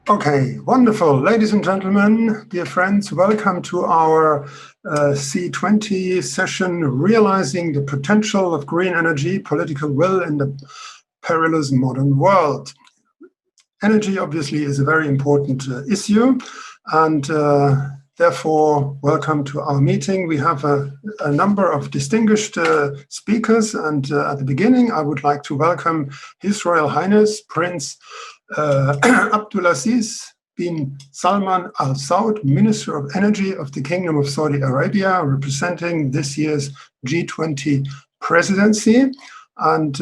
Okay, wonderful. Ladies and gentlemen, dear friends, welcome to our C20 session, Realizing the Potential of Green Energy, Political Will in the Perilous Modern World. Energy, obviously, is a very important issue, and therefore, welcome to our meeting. We have a number of distinguished speakers, and at the beginning, I would like to welcome His Royal Highness, Prince Abdulaziz bin Salman Al Saud, Minister of Energy of the Kingdom of Saudi Arabia, representing this year's G20 presidency. And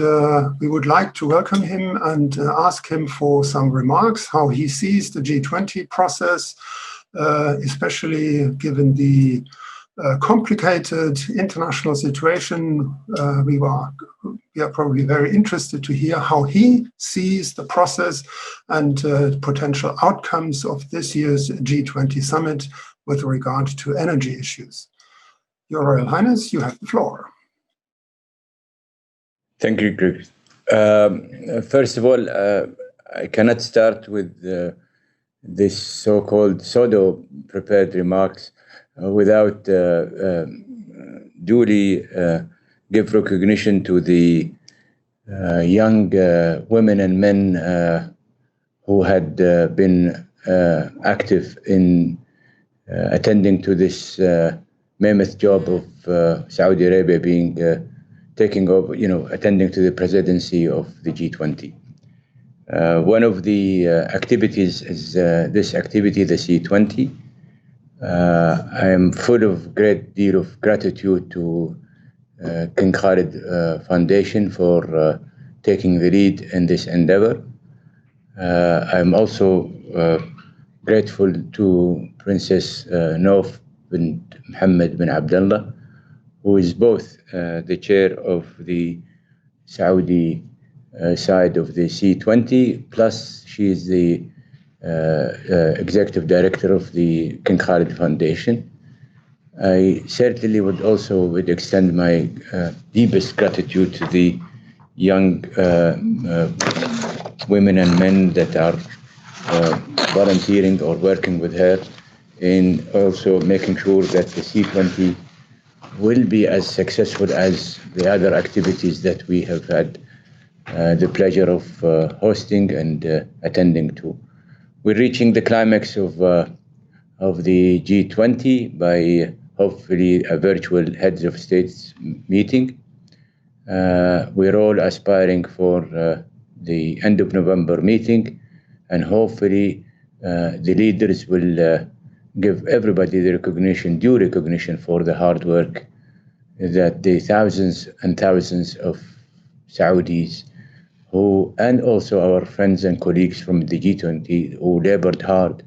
we would like to welcome him and ask him for some remarks, how he sees the G20 process, especially given the complicated international situation. We are probably very interested to hear how he sees the process and potential outcomes of this year's G20 summit with regard to energy issues. Your Royal Highness, you have the floor. Thank you, Greg. First of all, I cannot start with this so-called pseudo-prepared remarks without duly give recognition to the young women and men who had been active in attending to this mammoth job of Saudi Arabia being taking over, attending to the presidency of the G20. One of the activities is this activity, the C20. I am full of great deal of gratitude to King Khalid Foundation for taking the lead in this endeavor. I'm also grateful to Princess Nauf bin Mohammed bin Abdullah, who is both the chair of the Saudi side of the C20, plus she is the executive director of the King Khalid Foundation. I certainly would extend my deepest gratitude to the young women and men that are volunteering or working with her in also making sure that the C20 will be as successful as the other activities that we have had the pleasure of hosting and attending to. We're reaching the climax of the G20 by hopefully a virtual heads of states meeting. We're all aspiring for the end of November meeting, and hopefully the leaders will give everybody the due recognition for the hard work that the thousands and thousands of Saudis and also our friends and colleagues from the G20 who labored hard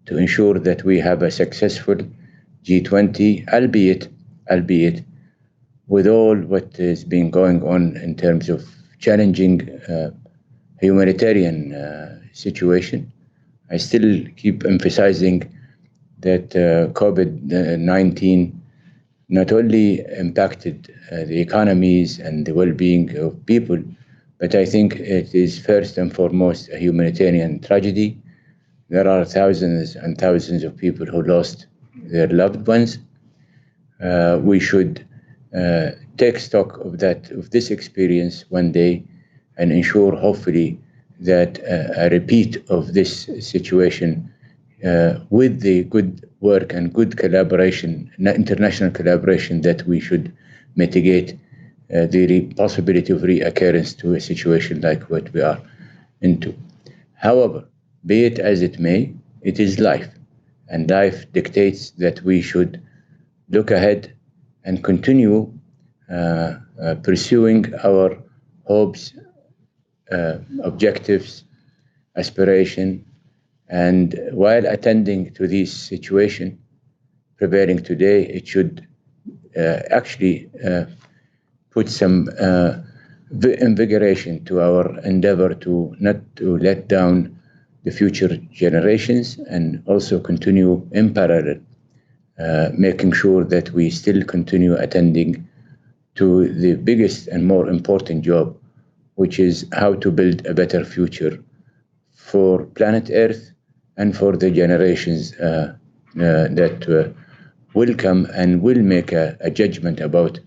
to ensure that we have a successful G20, albeit with all what has been going on in terms of challenging humanitarian situation. I still keep emphasizing that COVID-19 not only impacted the economies and the well-being of people, but I think it is first and foremost a humanitarian tragedy. There are thousands and thousands of people who lost their loved ones. We should take stock of this experience one day and ensure, hopefully, that a repeat of this situation with the good work and good collaboration, international collaboration, that we should mitigate the possibility of reoccurrence to a situation like what we are into. However, be it as it may, it is life, and life dictates that we should look ahead and continue pursuing our hopes, objectives, aspiration, and while attending to this situation, preparing today, it should actually put some invigoration to our endeavor to not to let down the future generations, and also continue in parallel, making sure that we still continue attending to the biggest and more important job, which is how to build a better future for planet Earth and for the generations that will come and will make a judgment about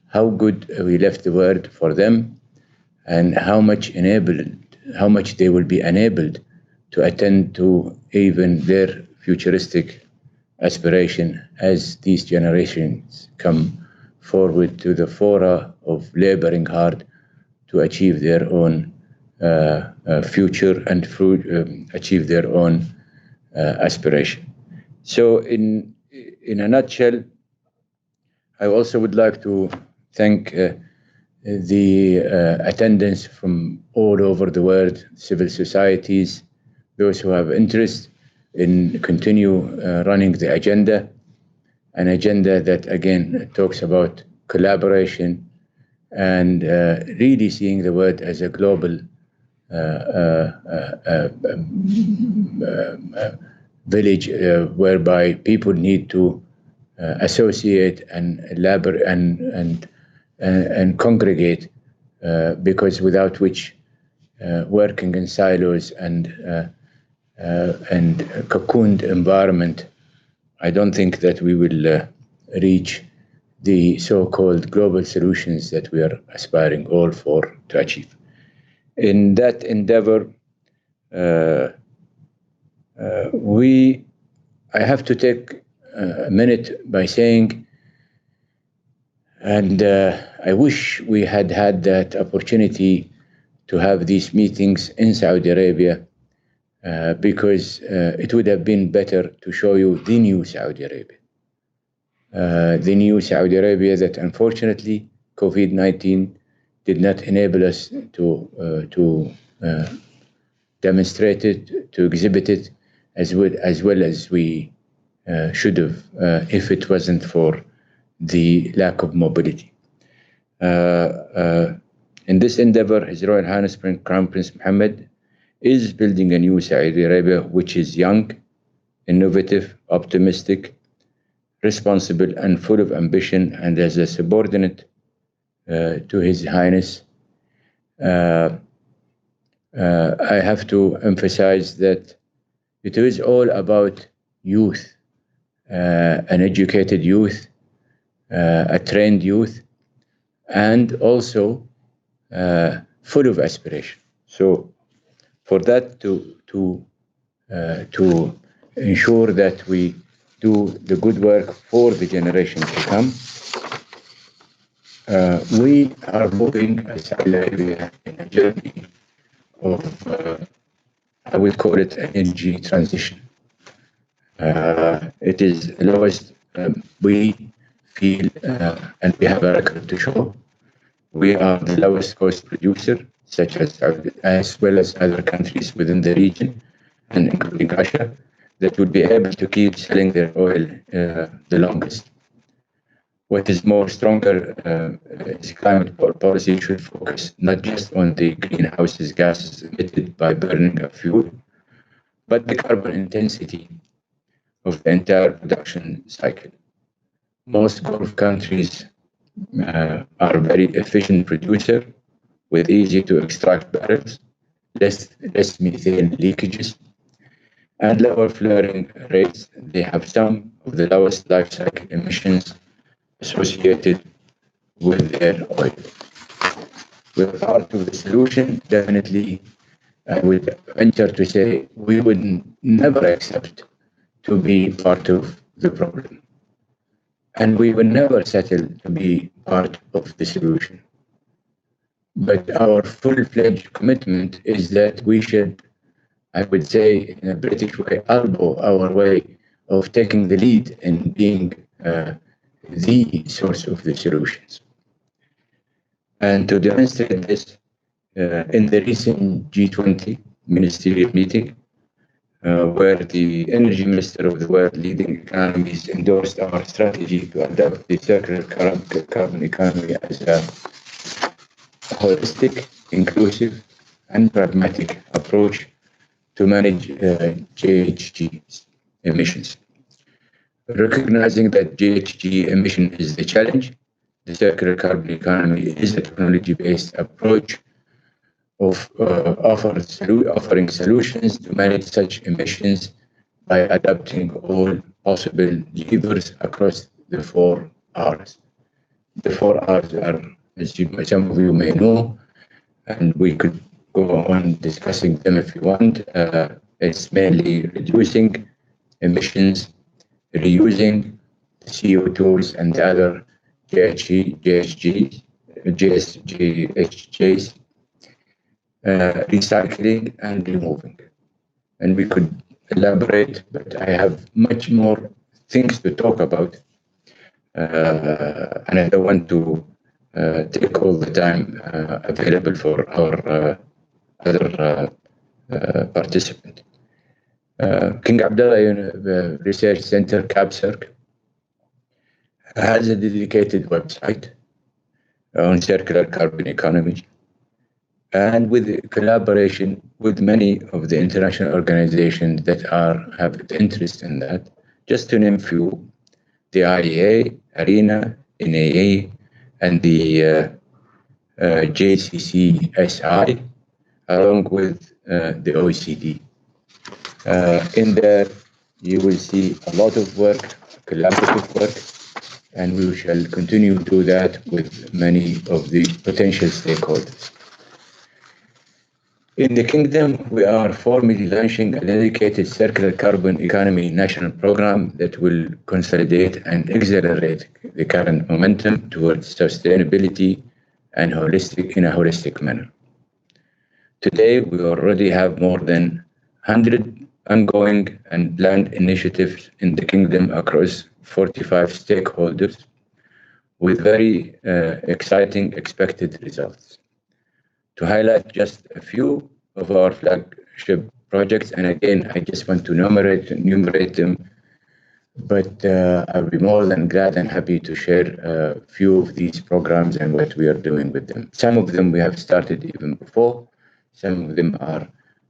how good we left the world for them, and how much they will be enabled to attend to even their futuristic aspiration as these generations come forward to the fora of laboring hard to achieve their own future and achieve their own aspiration. So in a nutshell, I also would like to thank the attendance from all over the world, civil societies, those who have interest in continue running the agenda, an agenda that again talks about collaboration and really seeing the world as a global village whereby people need to associate and elaborate and congregate, because without which working in silos and cocooned environment, I don't think that we will reach the so-called global solutions that we are aspiring all for to achieve. In that endeavor, I have to take a minute by saying, and I wish we had that opportunity to have these meetings in Saudi Arabia, because it would have been better to show you the new Saudi Arabia. The new Saudi Arabia that unfortunately COVID-19 did not enable us to demonstrate it, to exhibit it as well as we should have, if it wasn't for the lack of mobility. In this endeavor, His Royal Highness Crown Prince Mohammed is building a new Saudi Arabia, which is young, innovative, optimistic, responsible, and full of ambition. And as a subordinate to His Highness, I have to emphasize that it is all about youth, an educated youth, a trained youth, and also full of aspiration. So, for that to ensure that we do the good work for the generations to come, we are moving as Saudi Arabia in a journey of, I would call it, energy transition. It is the lowest we feel, and we have a record to show. We are the lowest cost producer, such as well as other countries within the region, and including Russia, that would be able to keep selling their oil the longest. What is more stronger is climate policy should focus not just on the greenhouse gases emitted by burning of fuel, but the carbon intensity of the entire production cycle. Most Gulf countries are very efficient producer with easy to extract barrels, less methane leakages, and lower flaring rates. They have some of the lowest life cycle emissions associated with their oil. We're part of the solution, definitely. I would venture to say we would never accept to be part of the problem. And we will never settle to be part of the solution. But our full-fledged commitment is that we should, I would say in a British way, elbow our way of taking the lead in being the source of the solutions. And to demonstrate this, in the recent G20 ministerial meeting, where the energy minister of the world leading economies endorsed our strategy to adopt the circular carbon economy as a holistic, inclusive, and pragmatic approach to manage GHG emissions. Recognizing that GHG emission is the challenge, the circular carbon economy is a technology-based approach offering solutions to manage such emissions by adapting all possible levers across the 4 Rs. The 4 Rs are, some of you may know, and we could go on discussing them if you want. It's mainly reducing emissions, reusing CO2s and the other GHGs, recycling and removing. And we could elaborate, but I have much more things to talk about. And I don't want to take all the time available for our other participant. King Abdullah Research Center, CAPSERC, has a dedicated website on circular carbon economy, and with collaboration with many of the international organizations that have interest in that. Just to name few, the IEA, ARENA, NAA, and the JCCSI, along with the OECD. In there, you will see a lot of work, collaborative work, and we shall continue to do that with many of the potential stakeholders. In the Kingdom, we are formally launching a dedicated circular carbon economy national program that will consolidate and accelerate the current momentum towards sustainability and in a holistic manner. Today, we already have more than 100 ongoing and planned initiatives in the Kingdom across 45 stakeholders with very exciting expected results. To highlight just a few of our flagship projects, and again, I just want to enumerate them, but I'll be more than glad and happy to share a few of these programs and what we are doing with them. Some of them we have started even before. Some of them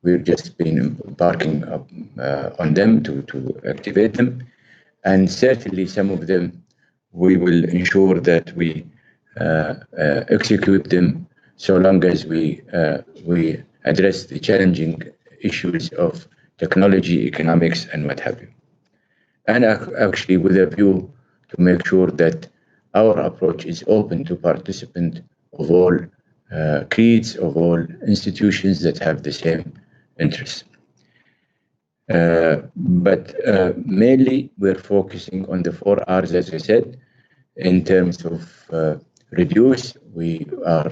we've just been embarking on them to activate them. And certainly some of them, we will ensure that we execute them so long as we address the challenging issues of technology, economics, and what have you. And actually with a view to make sure that our approach is open to participants of all creeds, of all institutions that have the same interests. But mainly we're focusing on the 4Rs, as I said, in terms of reduce. We are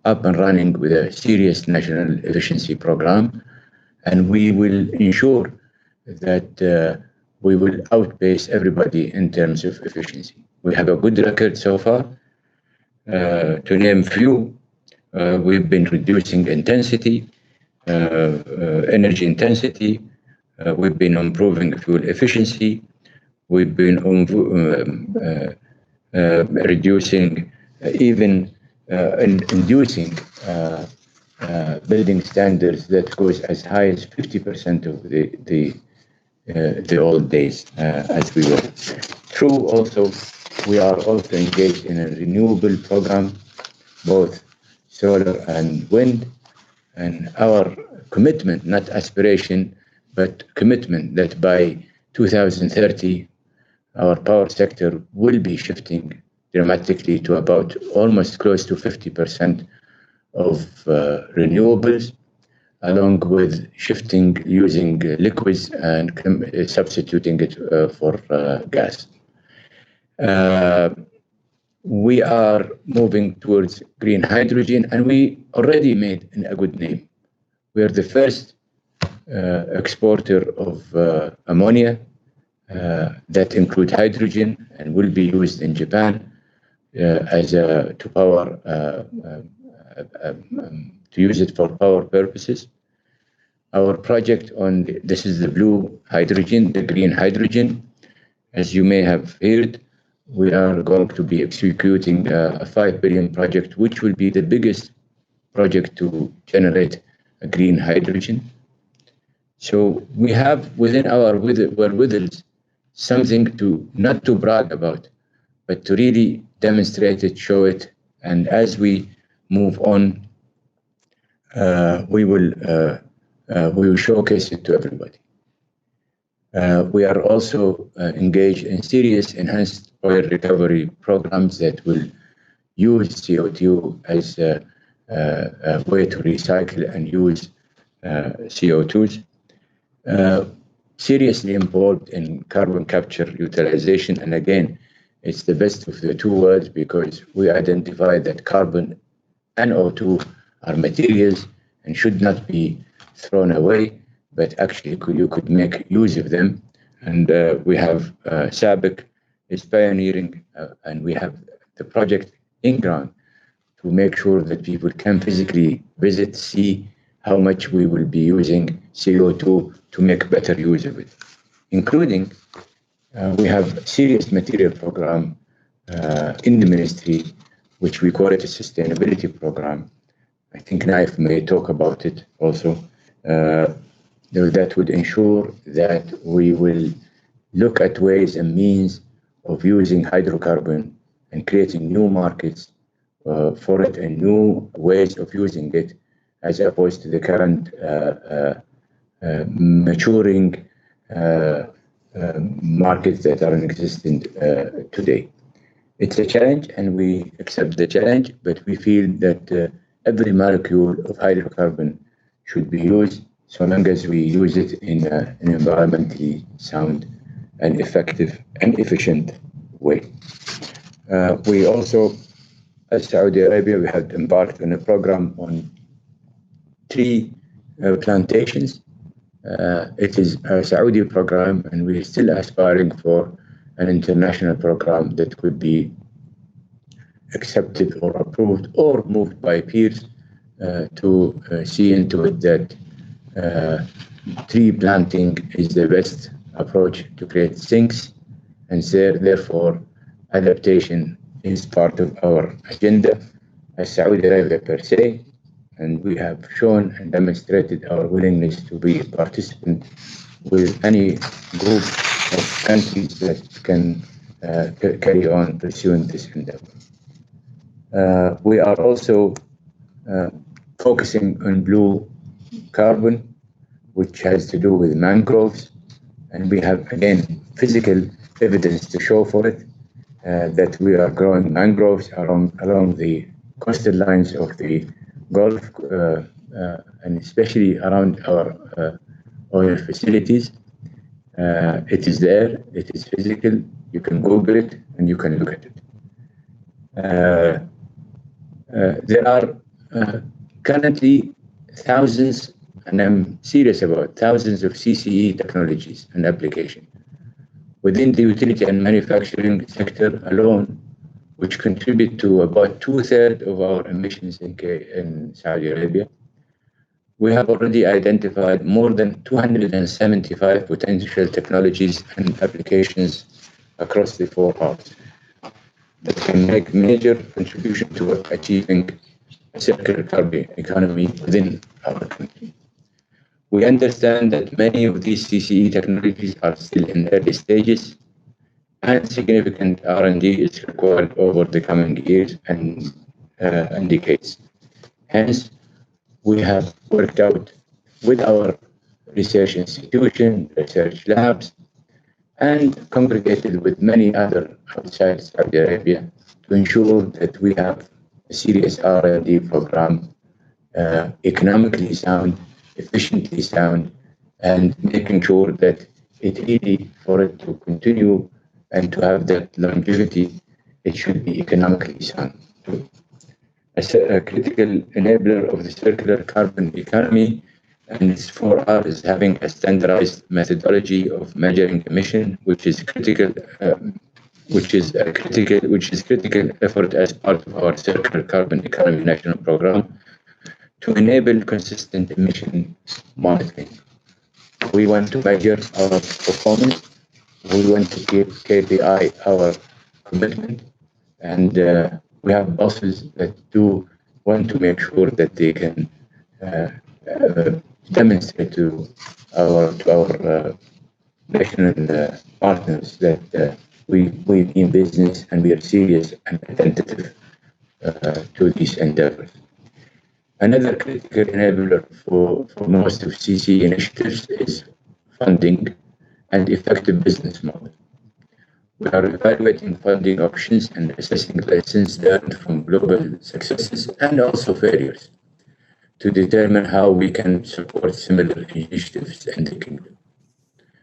up and running with a serious national efficiency program, and we will ensure that we will outpace everybody in terms of efficiency. We have a good record so far. To name few, we've been reducing intensity, energy intensity. We've been improving fuel efficiency. We've been reducing, even inducing building standards that goes as high as 50% of the old days as we were. True, also, we are also engaged in a renewable program, both solar and wind, and our commitment, not aspiration, but commitment that by 2030, our power sector will be shifting dramatically to about almost close to 50% of renewables, along with shifting using liquids and substituting it for gas. We are moving towards green hydrogen, and we already made a good name. We are the first exporter of ammonia that includes hydrogen and will be used in Japan to power to use it for power purposes. Our project this is the blue hydrogen, the green hydrogen. As you may have heard, we are going to be executing a 5 billion project, which will be the biggest project to generate a green hydrogen. So we have within our withers something not to brag about, but to really demonstrate it, show it, and as we move on, we will showcase it to everybody. We are also engaged in serious enhanced oil recovery programs that will use CO2 as a way to recycle and use CO2s. Seriously involved in carbon capture utilization. And again, it's the best of the two worlds because we identify that carbon and O2 are materials and should not be thrown away, but actually you could make use of them. And we have SABIC is pioneering, and we have the project in ground to make sure that people can physically visit, see how much we will be using CO2 to make better use of it, including we have a serious material program in the ministry, which we call it a sustainability program. I think Naif may talk about it also. That would ensure that we will look at ways and means of using hydrocarbon and creating new markets for it and new ways of using it, as opposed to the current maturing markets that are in existence today. It's a challenge, and we accept the challenge, but we feel that every molecule of hydrocarbon should be used so long as we use it in an environmentally sound and effective and efficient way. We also, as Saudi Arabia, we have embarked on a program on tree plantations. It is a Saudi program, and we're still aspiring for an international program that could be accepted or approved or moved by peers to see into it that tree planting is the best approach to create sinks, and therefore adaptation is part of our agenda as Saudi Arabia per se, and we have shown and demonstrated our willingness to be a participant with any group of countries that can carry on pursuing this endeavor. We are also focusing on blue carbon, which has to do with mangroves, and we have, again, physical evidence to show for it, that we are growing mangroves along the coastal lines of the Gulf, and especially around our oil facilities. It is there, it is physical, you can Google it and you can look at it. There are currently thousands, and I'm serious about thousands of CCE technologies and applications within the utility and manufacturing sector alone, which contribute to about 2/3 of our emissions in Saudi Arabia. We have already identified more than 275 potential technologies and applications across the 4 parts that can make major contribution to achieving a circular carbon economy within our country. We understand that many of these CCE technologies are still in early stages, and significant R&D is required over the coming years and decades. Hence, we have worked out with our research institution, research labs, and congregated with many other outside Saudi Arabia to ensure that we have a serious R&D program, economically sound, efficiently sound, and making sure that it really, for it to continue and to have that longevity, it should be economically sound. A critical enabler of the circular carbon economy, and it's for us having a standardized methodology of measuring emission, which is critical effort as part of our circular carbon economy national program to enable consistent emission monitoring. We want to measure our performance. We want to keep KPI our commitment, and we have bosses that do want to make sure that they can demonstrate to our national partners that we in business and we are serious and attentive to these endeavors. Another critical enabler for most of CC initiatives is funding and effective business model. We are evaluating funding options and assessing lessons learned from global successes and also failures to determine how we can support similar initiatives in the kingdom.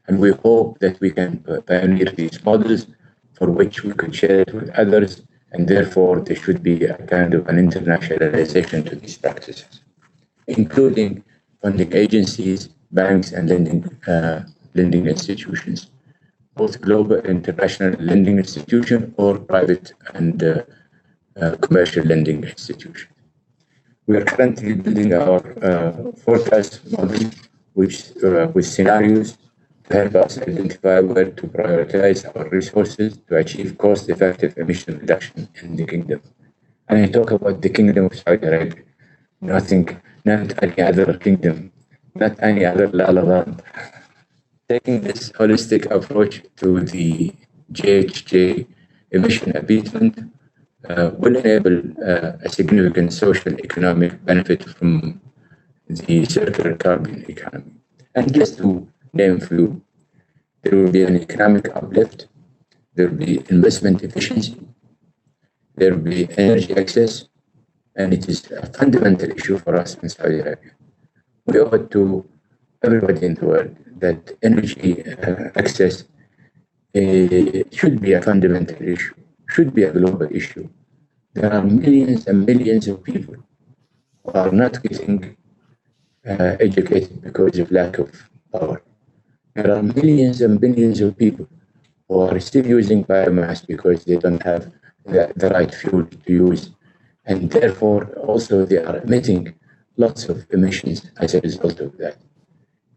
And we hope that we can pioneer these models for which we could share it with others, and therefore there should be a kind of an internationalization to these practices, including funding agencies, banks, and lending institutions, both global and international lending institutions or private and commercial lending institutions. We are currently building our forecast model, which with scenarios to help us identify where to prioritize our resources to achieve cost-effective emission reduction in the kingdom. And I talk about the Kingdom of Saudi Arabia, not any other kingdom, not any other La La Land. Taking this holistic approach to the GHG emission abatement will enable a significant social economic benefit from the circular carbon economy. And just to name a few, there will be an economic uplift, there will be investment efficiency, there will be energy access, and it is a fundamental issue for us in Saudi Arabia. We owe it to everybody in the world that energy access should be a fundamental issue, should be a global issue. There are millions and millions of people who are not getting educated because of lack of power. There are millions and billions of people who are still using biomass because they don't have the right fuel to use. And therefore, also they are emitting lots of emissions as a result of that.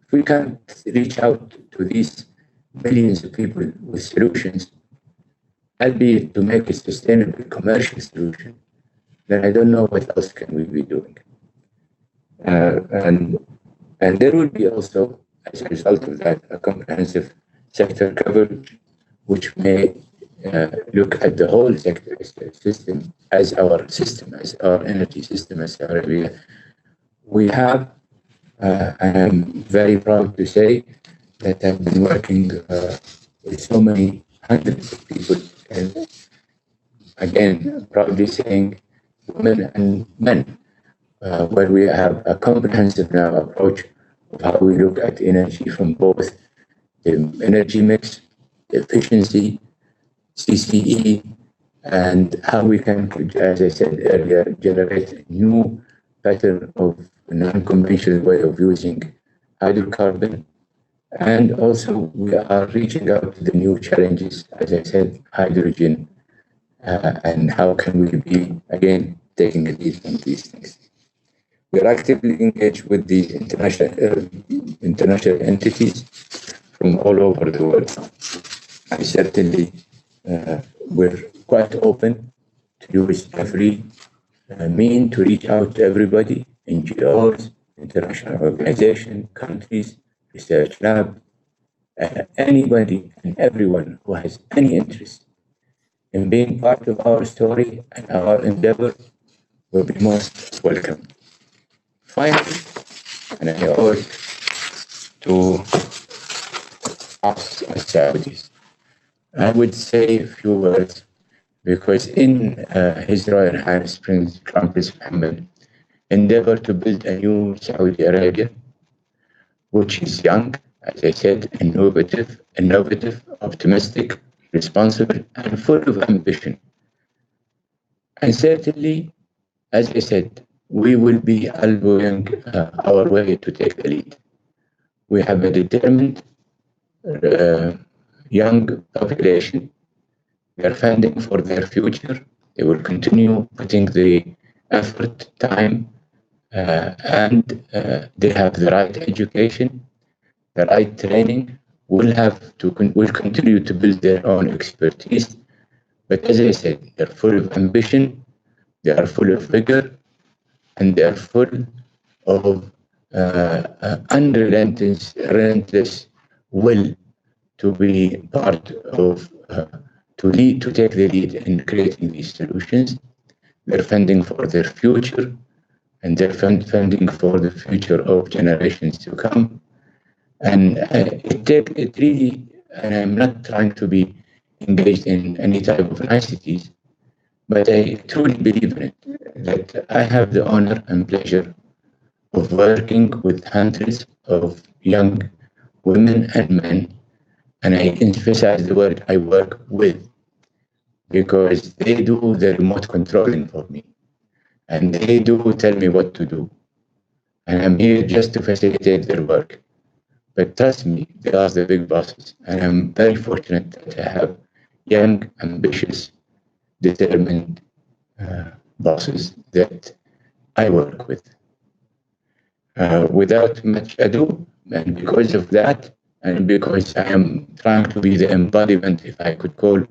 If we can't reach out to these millions of people with solutions, albeit to make a sustainable commercial solution, then I don't know what else can we be doing. And there will be also, as a result of that, a comprehensive sector coverage, which may look at the whole sector system as our energy system as Saudi Arabia. We have, and I'm very proud to say that I've been working with so many hundreds of people, and again, proudly saying women and men, where we have a comprehensive now approach of how we look at energy from both the energy mix, efficiency, CCE, and how we can, as I said earlier, generate a new pattern of a non-conventional way of using hydrocarbon. And also we are reaching out to the new challenges, as I said, hydrogen, and how can we be, again, taking a lead on these things. We are actively engaged with the international entities from all over the world. I certainly, we're quite open to use every mean to reach out to everybody, NGOs, international organizations, countries, research lab, anybody and everyone who has any interest in being part of our story and our endeavor will be most welcome. Finally, and I owe it to us as Saudis, I would say a few words because in His Royal Highness Prince Trumpet Mohammed endeavor to build a new Saudi Arabia, which is young, as I said, innovative, optimistic, responsible, and full of ambition. And certainly, as I said, we will be elbowing our way to take the lead. We have a determined young population. They are funding for their future. They will continue putting the effort, time, and they have the right education, the right training. Will continue to build their own expertise. But as I said, they're full of ambition, they are full of vigor, and they are full of relentless will to be part of, to take the lead in creating these solutions. They're funding for their future, and their funding for the future of generations to come. And it really, and I'm not trying to be engaged in any type of niceties, but I truly believe in it, that I have the honor and pleasure of working with hundreds of young women and men, and I emphasize the word I work with, because they do the remote controlling for me, and they do tell me what to do, and I'm here just to facilitate their work. But trust me, they are the big bosses, and I'm very fortunate that I have young, ambitious, determined bosses that I work with. Without much ado, and because of that, and because I am trying to be the embodiment, if I could call,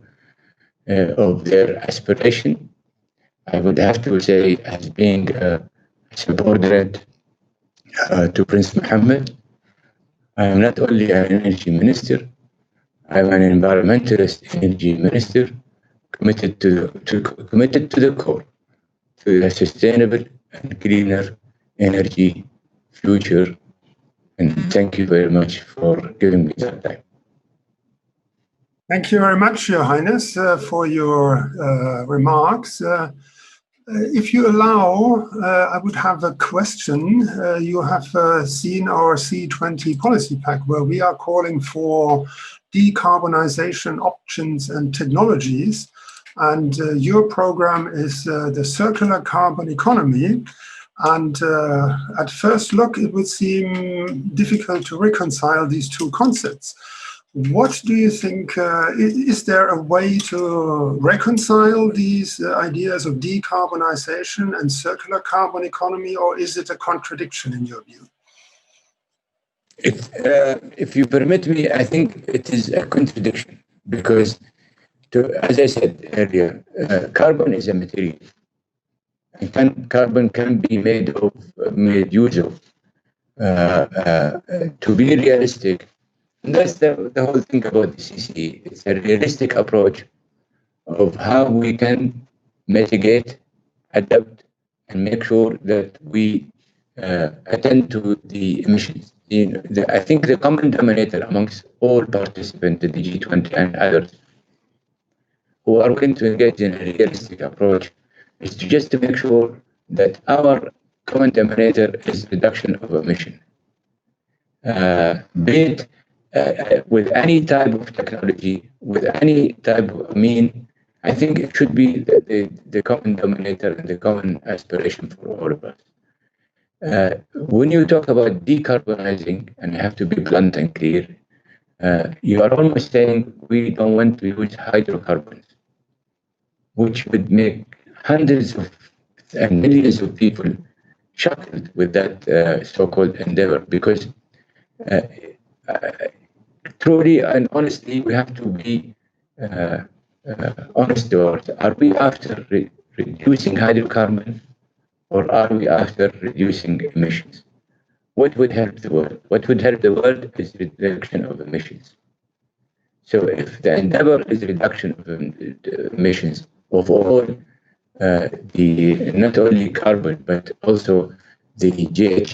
of their aspiration, I would have to say, as being a subordinate to Prince Mohammed, I am not only an energy minister, I am an environmentalist energy minister, committed to the core, to a sustainable and cleaner energy future. And thank you very much for giving me that time. Thank you very much, Your Highness, for your remarks. If you allow, I would have a question. You have seen our C20 policy pack, where we are calling for decarbonization options and technologies. And your program is the circular carbon economy. And at first look, it would seem difficult to reconcile these two concepts. What do you think, is there a way to reconcile these ideas of decarbonization and circular carbon economy, or is it a contradiction in your view? If you permit me, I think it is a contradiction, because, as I said earlier, carbon is a material, and carbon can be made use of. To be realistic, and that's the whole thing about the CCE. It's a realistic approach of how we can mitigate, adapt, and make sure that we attend to the emissions. I think the common denominator amongst all participants in the G20 and others who are willing to engage in a realistic approach is just to make sure that our common denominator is reduction of emission. Be it with any type of technology, with any type of mean, I think it should be the common denominator and the common aspiration for all of us. When you talk about decarbonizing, and you have to be blunt and clear, you are almost saying we don't want to use hydrocarbons, which would make hundreds of and millions of people shackled with that so-called endeavor, because truly and honestly, we have to be honest about it. Are we after reducing hydrocarbon, or are we after reducing emissions? What would help the world? What would help the world is reduction of emissions. So if the endeavor is reduction of emissions of all the not only carbon but also the GHGs,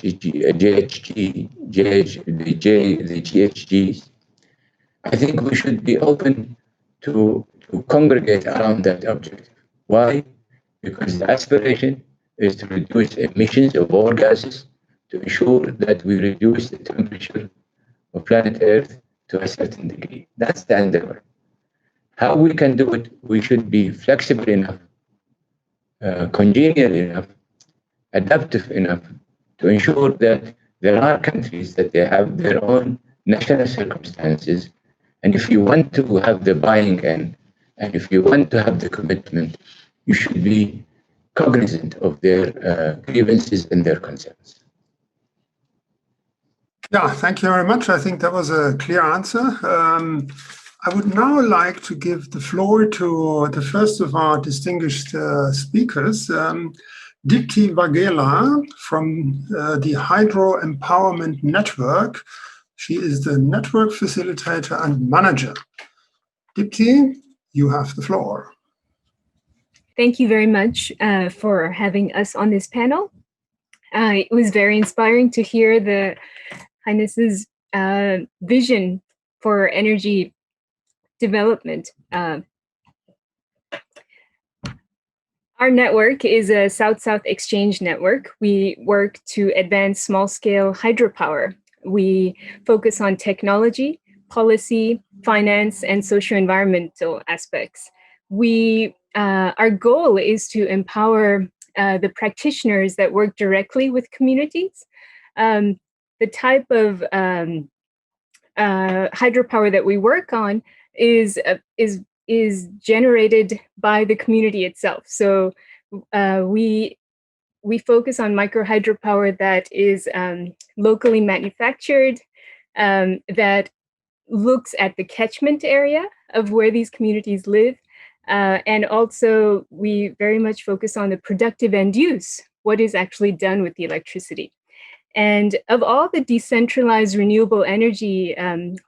I think we should be open to congregate around that objective. Why? Because the aspiration is to reduce emissions of all gases, to ensure that we reduce the temperature of planet Earth to a certain degree. That's the endeavor. How we can do it, we should be flexible enough, congenial enough, adaptive enough to ensure that there are countries that they have their own national circumstances. And if you want to have the buying in, and if you want to have the commitment, you should be cognizant of their grievances and their concerns. Yeah, thank you very much. I think that was a clear answer. I would now like to give the floor to the first of our distinguished speakers, Dipti Vaghela from the Hydro Empowerment Network. She is the network facilitator and manager. Dipti, you have the floor. Thank you very much for having us on this panel. It was very inspiring to hear the Highness's vision for energy development. Our network is a South-South exchange network. We work to advance small-scale hydropower. We focus on technology, policy, finance, and socio-environmental aspects. Our goal is to empower the practitioners that work directly with communities. The type of hydropower that we work on is generated by the community itself. So we focus on micro hydropower that is locally manufactured, that looks at the catchment area of where these communities live. And also, we very much focus on the productive end use, what is actually done with the electricity. And of all the decentralized renewable energy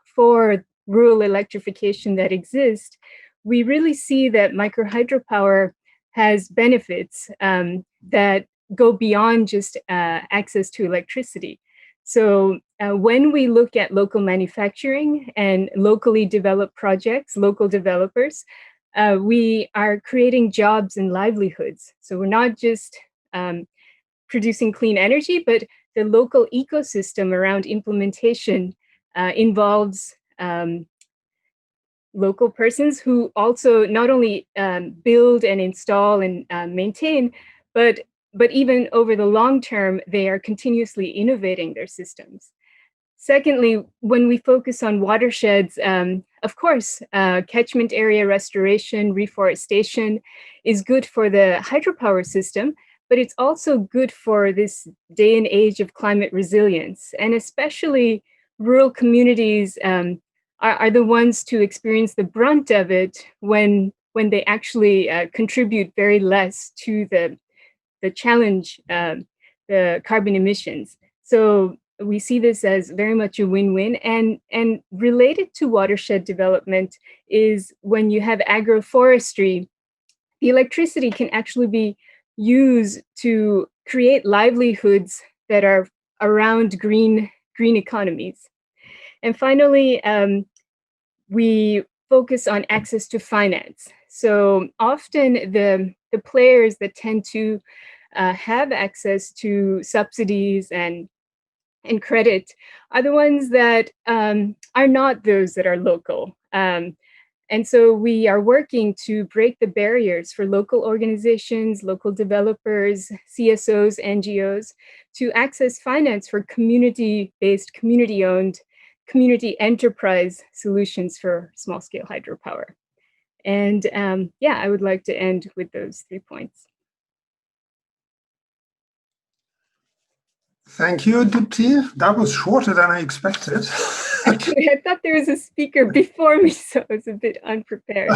for rural electrification that exist, we really see that micro hydropower has benefits that go beyond just access to electricity. So when we look at local manufacturing and locally developed projects, local developers, we are creating jobs and livelihoods. So we're not just producing clean energy, but the local ecosystem around implementation involves local persons who also not only build and install and maintain, but even over the long term, they are continuously innovating their systems. Secondly, when we focus on watersheds, of course, catchment area restoration, reforestation is good for the hydropower system, but it's also good for this day and age of climate resilience. And especially rural communities are the ones to experience the brunt of it when they actually contribute very less to the challenge, the carbon emissions. So we see this as very much a win-win. And related to watershed development is when you have agroforestry, the electricity can actually be used to create livelihoods that are around green economies. And finally, we focus on access to finance. So often the players that tend to have access to subsidies and credit are the ones that are not those that are local. And so we are working to break the barriers for local organizations, local developers, CSOs, NGOs to access finance for community-based, community-owned, community enterprise solutions for small-scale hydropower. And yeah, I would like to end with those 3 points. Thank you, Dipti. That was shorter than I expected. Actually, I thought there was a speaker before me, so I was a bit unprepared.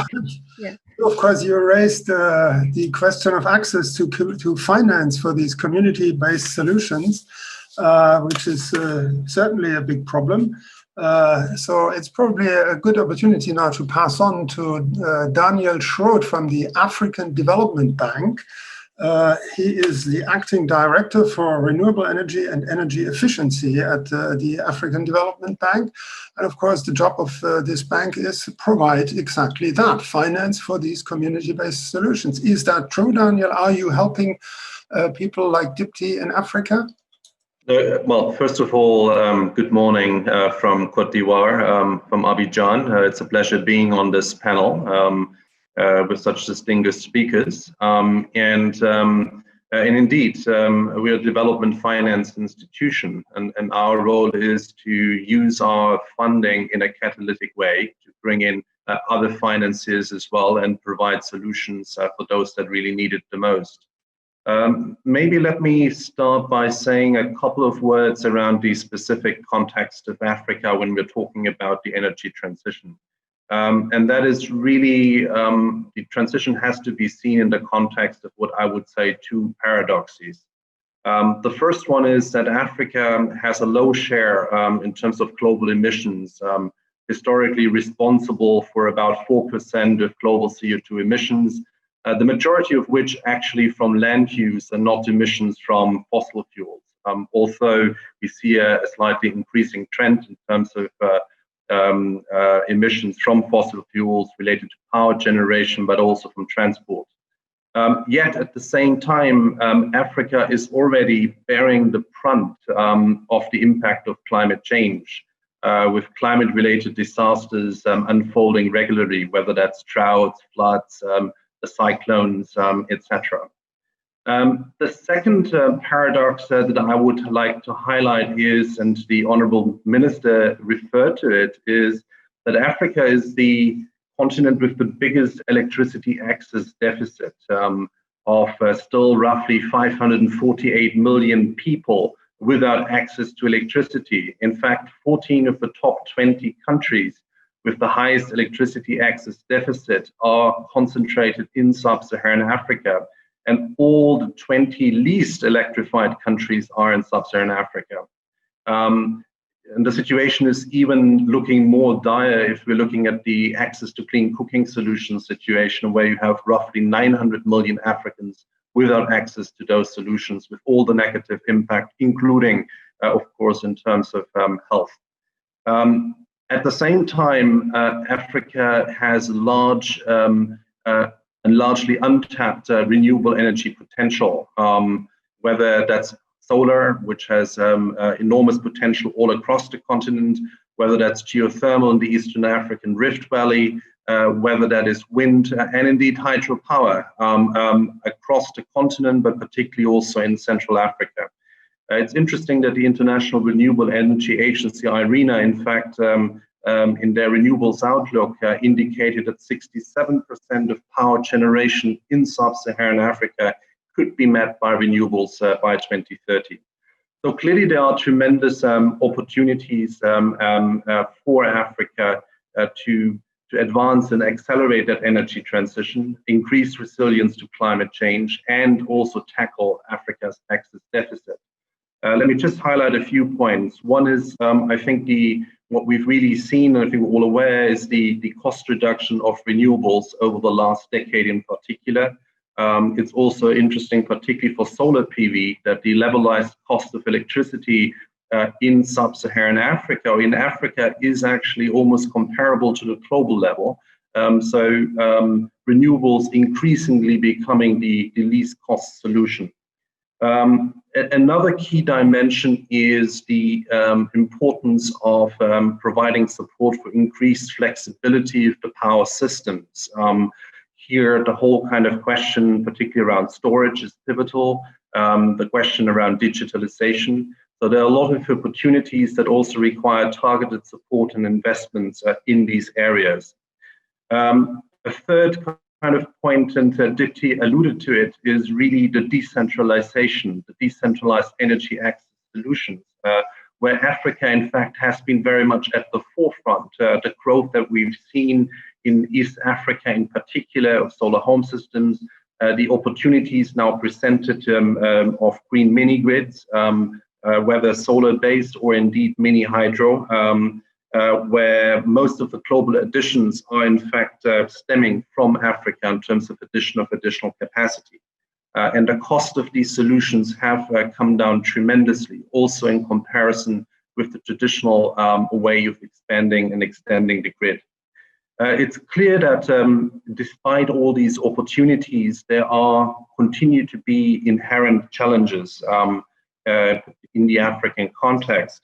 Yeah. Of course, you raised the question of access to finance for these community-based solutions, which is certainly a big problem. So it's probably a good opportunity now to pass on to Daniel Schrodt from the African Development Bank. He is the acting director for renewable energy and energy efficiency at the African Development Bank. And of course, the job of this bank is to provide exactly that, finance for these community-based solutions. Is that true, Daniel? Are you helping people like Dipti in Africa? Well, first of all, good morning from Côte d'Ivoire, from Abidjan. It's a pleasure being on this panel. With such distinguished speakers. And indeed, we are a development finance institution, and our role is to use our funding in a catalytic way to bring in other finances as well and provide solutions for those that really need it the most. Maybe let me start by saying a couple of words around the specific context of Africa when we're talking about the energy transition. And that is really, the transition has to be seen in the context of what I would say 2 paradoxes. The first one is that Africa has a low share in terms of global emissions, historically responsible for about 4% of global CO2 emissions, the majority of which actually from land use and not emissions from fossil fuels. Although we see a slightly increasing trend in terms of emissions from fossil fuels related to power generation, but also from transport. Yet at the same time, Africa is already bearing the brunt of the impact of climate change, with climate-related disasters unfolding regularly, whether that's droughts, floods, the cyclones, etc. The second paradox that I would like to highlight is, and the Honourable Minister referred to it, is that Africa is the continent with the biggest electricity access deficit of still roughly 548 million people without access to electricity. In fact, 14 of the top 20 countries with the highest electricity access deficit are concentrated in sub-Saharan Africa, and all the 20 least electrified countries are in sub-Saharan Africa. And the situation is even looking more dire if we're looking at the access to clean cooking solutions situation, where you have roughly 900 million Africans without access to those solutions, with all the negative impact, including, of course, in terms of health. At the same time, Africa has large and largely untapped renewable energy potential, whether that's solar, which has enormous potential all across the continent, whether that's geothermal in the Eastern African Rift Valley, whether that is wind and indeed hydropower across the continent, but particularly also in Central Africa. It's interesting that the International Renewable Energy Agency, IRENA, in fact, in their renewables outlook, indicated that 67% of power generation in sub-Saharan Africa could be met by renewables by 2030. So clearly there are tremendous opportunities for Africa to advance and accelerate that energy transition, increase resilience to climate change, and also tackle Africa's access deficit. Let me just highlight a few points. One is, I think what we've really seen, and I think we're all aware, is the cost reduction of renewables over the last decade in particular. It's also interesting, particularly for solar PV, that the levelized cost of electricity in sub-Saharan Africa, or in Africa, is actually almost comparable to the global level. So renewables increasingly becoming the least cost solution. Another key dimension is the importance of providing support for increased flexibility of the power systems. Here, the whole kind of question, particularly around storage, is pivotal. The question around digitalization. So there are a lot of opportunities that also require targeted support and investments in these areas. A third kind of point, and Dipti alluded to it, is really the decentralization, the decentralized energy access solutions, where Africa, in fact, has been very much at the forefront. The growth that we've seen in East Africa, in particular, of solar home systems, the opportunities now presented of green mini grids, whether solar-based or indeed mini hydro, where most of the global additions are in fact stemming from Africa in terms of additional capacity. And the cost of these solutions have come down tremendously, also in comparison with the traditional way of expanding and extending the grid. It's clear that despite all these opportunities, there continue to be inherent challenges in the African context,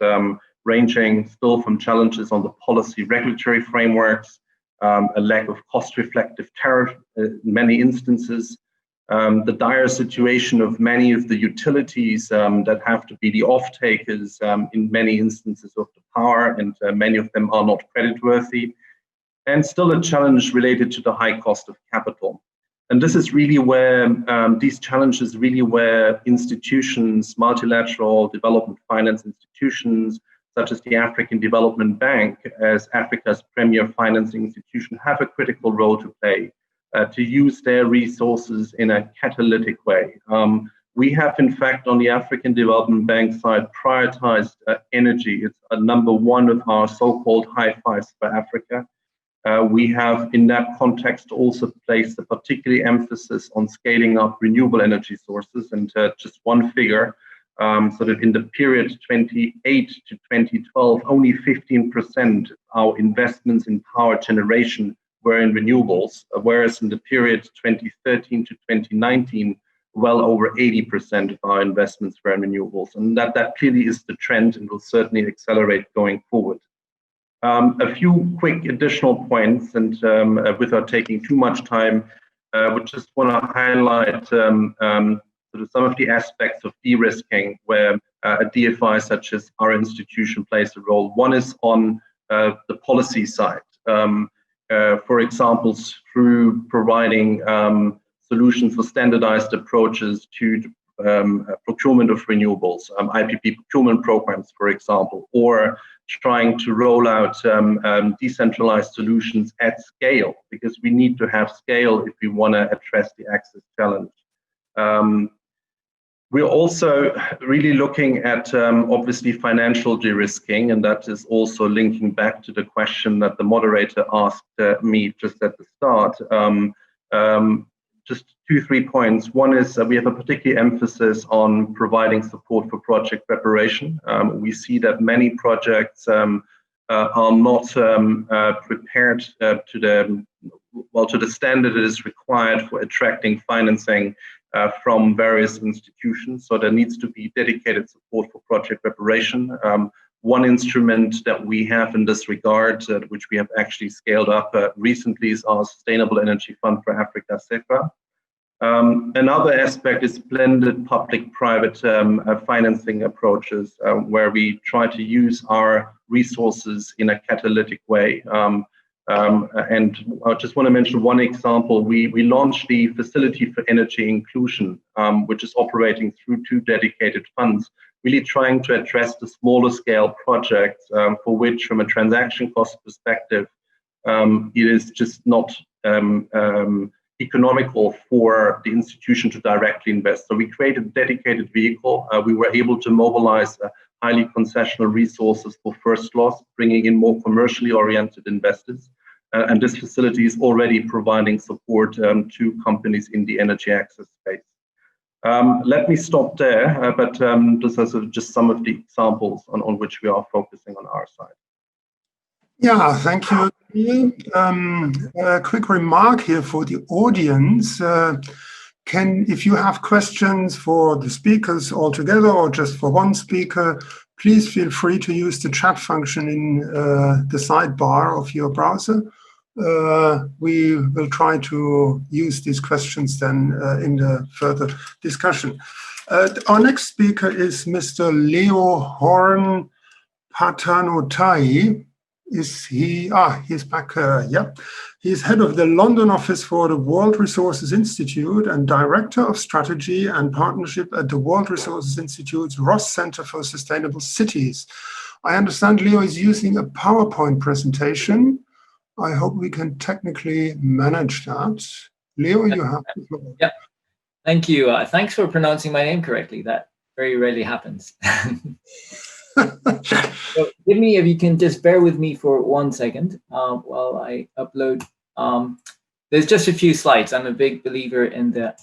ranging still from challenges on the policy regulatory frameworks, a lack of cost-reflective tariff in many instances, the dire situation of many of the utilities that have to be the off-takers in many instances of the power, and many of them are not creditworthy, and still a challenge related to the high cost of capital. And this is really where these challenges, really where institutions, multilateral development finance institutions, such as the African Development Bank, as Africa's premier financing institution, have a critical role to play, to use their resources in a catalytic way. We have, in fact, on the African Development Bank side, prioritized energy. It's number one of our so-called high fives for Africa. We have, in that context, also placed a particular emphasis on scaling up renewable energy sources. And just one figure, sort of in the period 28 to 2012, only 15% of our investments in power generation were in renewables, whereas in the period 2013 to 2019, well over 80% of our investments were in renewables. And that clearly is the trend and will certainly accelerate going forward. A few quick additional points, and without taking too much time, would just want to highlight sort of some of the aspects of de-risking where a DFI such as our institution plays a role. One is on the policy side. For example, through providing solutions for standardized approaches to procurement of renewables, IPP procurement programs, for example, or trying to roll out decentralized solutions at scale, because we need to have scale if we want to address the access challenge. We're also really looking at obviously financial de-risking, and that is also linking back to the question that the moderator asked me just at the start. Just 2-3 points. One is we have a particular emphasis on providing support for project preparation. We see that many projects are not prepared to the standard that is required for attracting financing from various institutions. So there needs to be dedicated support for project preparation. One instrument that we have in this regard, which we have actually scaled up recently, is our Sustainable Energy Fund for Africa, SEFA. Another aspect is blended public-private financing approaches, where we try to use our resources in a catalytic way. And I just want to mention one example. We launched the Facility for Energy Inclusion, which is operating through 2 dedicated funds, really trying to address the smaller scale projects for which, from a transaction cost perspective, it is just not economical for the institution to directly invest. So we created a dedicated vehicle. We were able to mobilize highly concessional resources for first loss, bringing in more commercially oriented investors. And this facility is already providing support to companies in the energy access space. Let me stop there, but this is just some of the examples on which we are focusing on our side. Yeah, thank you. A quick remark here for the audience. If you have questions for the speakers altogether or just for one speaker, please feel free to use the chat function in the sidebar of your browser. We will try to use these questions then in the further discussion. Our next speaker is Mr. Leo Horn Patanotai. Is he? He's back. Yeah. He's head of the London office for the World Resources Institute and director of strategy and partnership at the World Resources Institute's Ross Center for Sustainable Cities. I understand Leo is using a PowerPoint presentation. I hope we can technically manage that. Leo, you have the floor. Yeah. Thank you. Thanks for pronouncing my name correctly. That very rarely happens. So if you can just bear with me for 1 second while I upload. There's just a few slides. I'm a big believer in the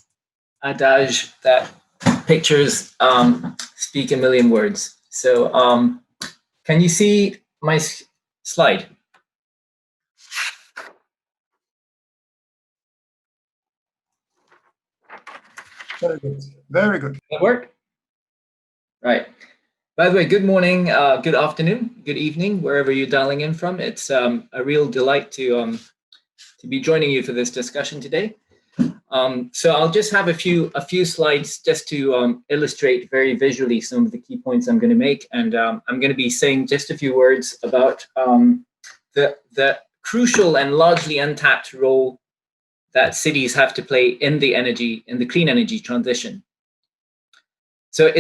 adage that pictures speak a million words. So can you see my slide? Very good. Very good. That work? Right. By the way, good morning, good afternoon, good evening, wherever you're dialing in from. It's a real delight to be joining you for this discussion today. So I'll just have a few slides just to illustrate very visually some of the key points I'm going to make, and I'm going to be saying just a few words about the crucial and largely untapped role that cities have to play in the clean energy transition. So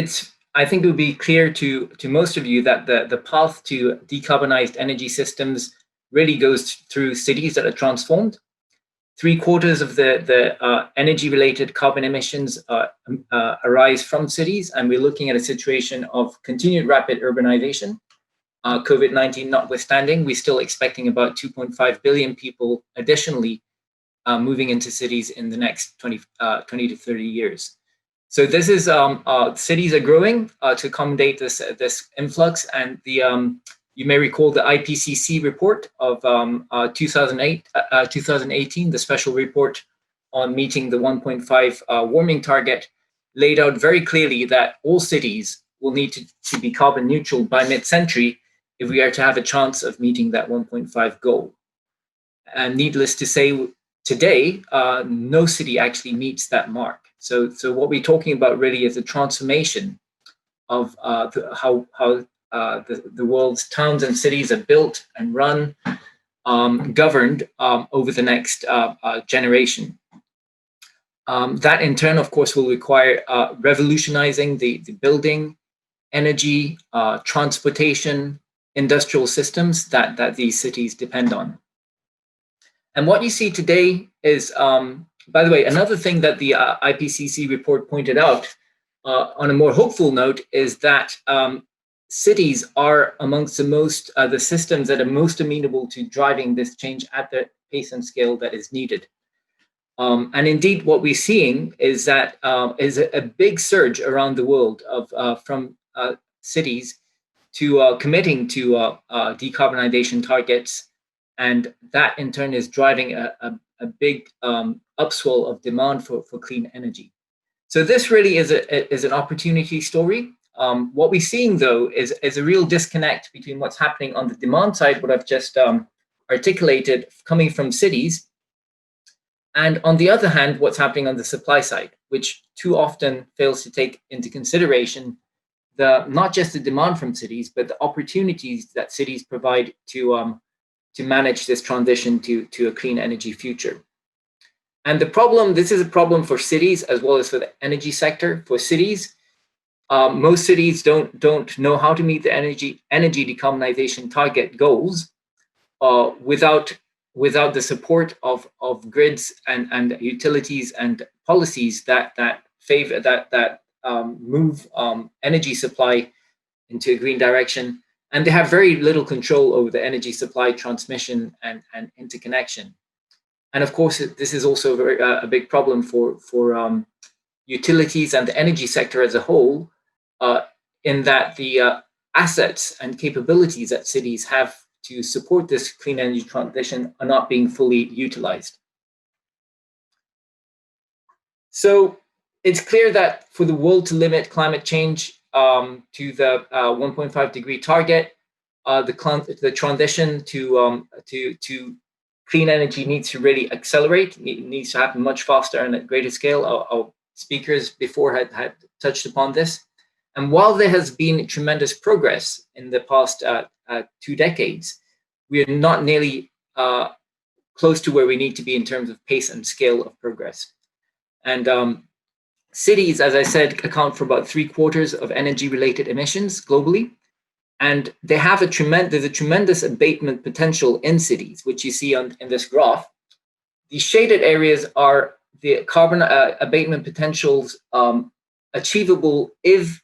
I think it will be clear to most of you that the path to decarbonized energy systems really goes through cities that are transformed. 3/4 of the energy-related carbon emissions arise from cities, and we're looking at a situation of continued rapid urbanization. COVID-19 notwithstanding, we're still expecting about 2.5 billion people additionally moving into cities in the next 20 to 30 years. So this is cities are growing to accommodate this influx, and you may recall the IPCC report of 2018, the special report on meeting the 1.5 warming target, laid out very clearly that all cities will need to be carbon neutral by mid-century if we are to have a chance of meeting that 1.5 goal. And needless to say, today, no city actually meets that mark. So what we're talking about really is the transformation of how the world's towns and cities are built and run, governed over the next generation. That in turn, of course, will require revolutionizing the building, energy, transportation, industrial systems that these cities depend on. And what you see today is, by the way, another thing that the IPCC report pointed out on a more hopeful note is that cities are amongst the systems that are most amenable to driving this change at the pace and scale that is needed. And indeed, what we're seeing is that is a big surge around the world from cities to committing to decarbonization targets, and that in turn is driving a big upswell of demand for clean energy. So this really is an opportunity story. What we're seeing, though, is a real disconnect between what's happening on the demand side, what I've just articulated, coming from cities, and on the other hand, what's happening on the supply side, which too often fails to take into consideration not just the demand from cities, but the opportunities that cities provide to manage this transition to a clean energy future. And this is a problem for cities as well as for the energy sector. For cities, most cities don't know how to meet the energy decarbonization target goals without the support of grids and utilities and policies that favor move energy supply into a green direction. And they have very little control over the energy supply, transmission, and interconnection. And of course, this is also a big problem for utilities and the energy sector as a whole, in that the assets and capabilities that cities have to support this clean energy transition are not being fully utilized. So it's clear that for the world to limit climate change to the 1.5 degree target, the transition to clean energy needs to really accelerate. It needs to happen much faster and at greater scale. Our speakers before had touched upon this. And while there has been tremendous progress in the past 2 decades, we are not nearly close to where we need to be in terms of pace and scale of progress. And cities, as I said, account for about 3/4 of energy-related emissions globally. And they have there's a tremendous abatement potential in cities, which you see in this graph. The shaded areas are the carbon abatement potentials achievable if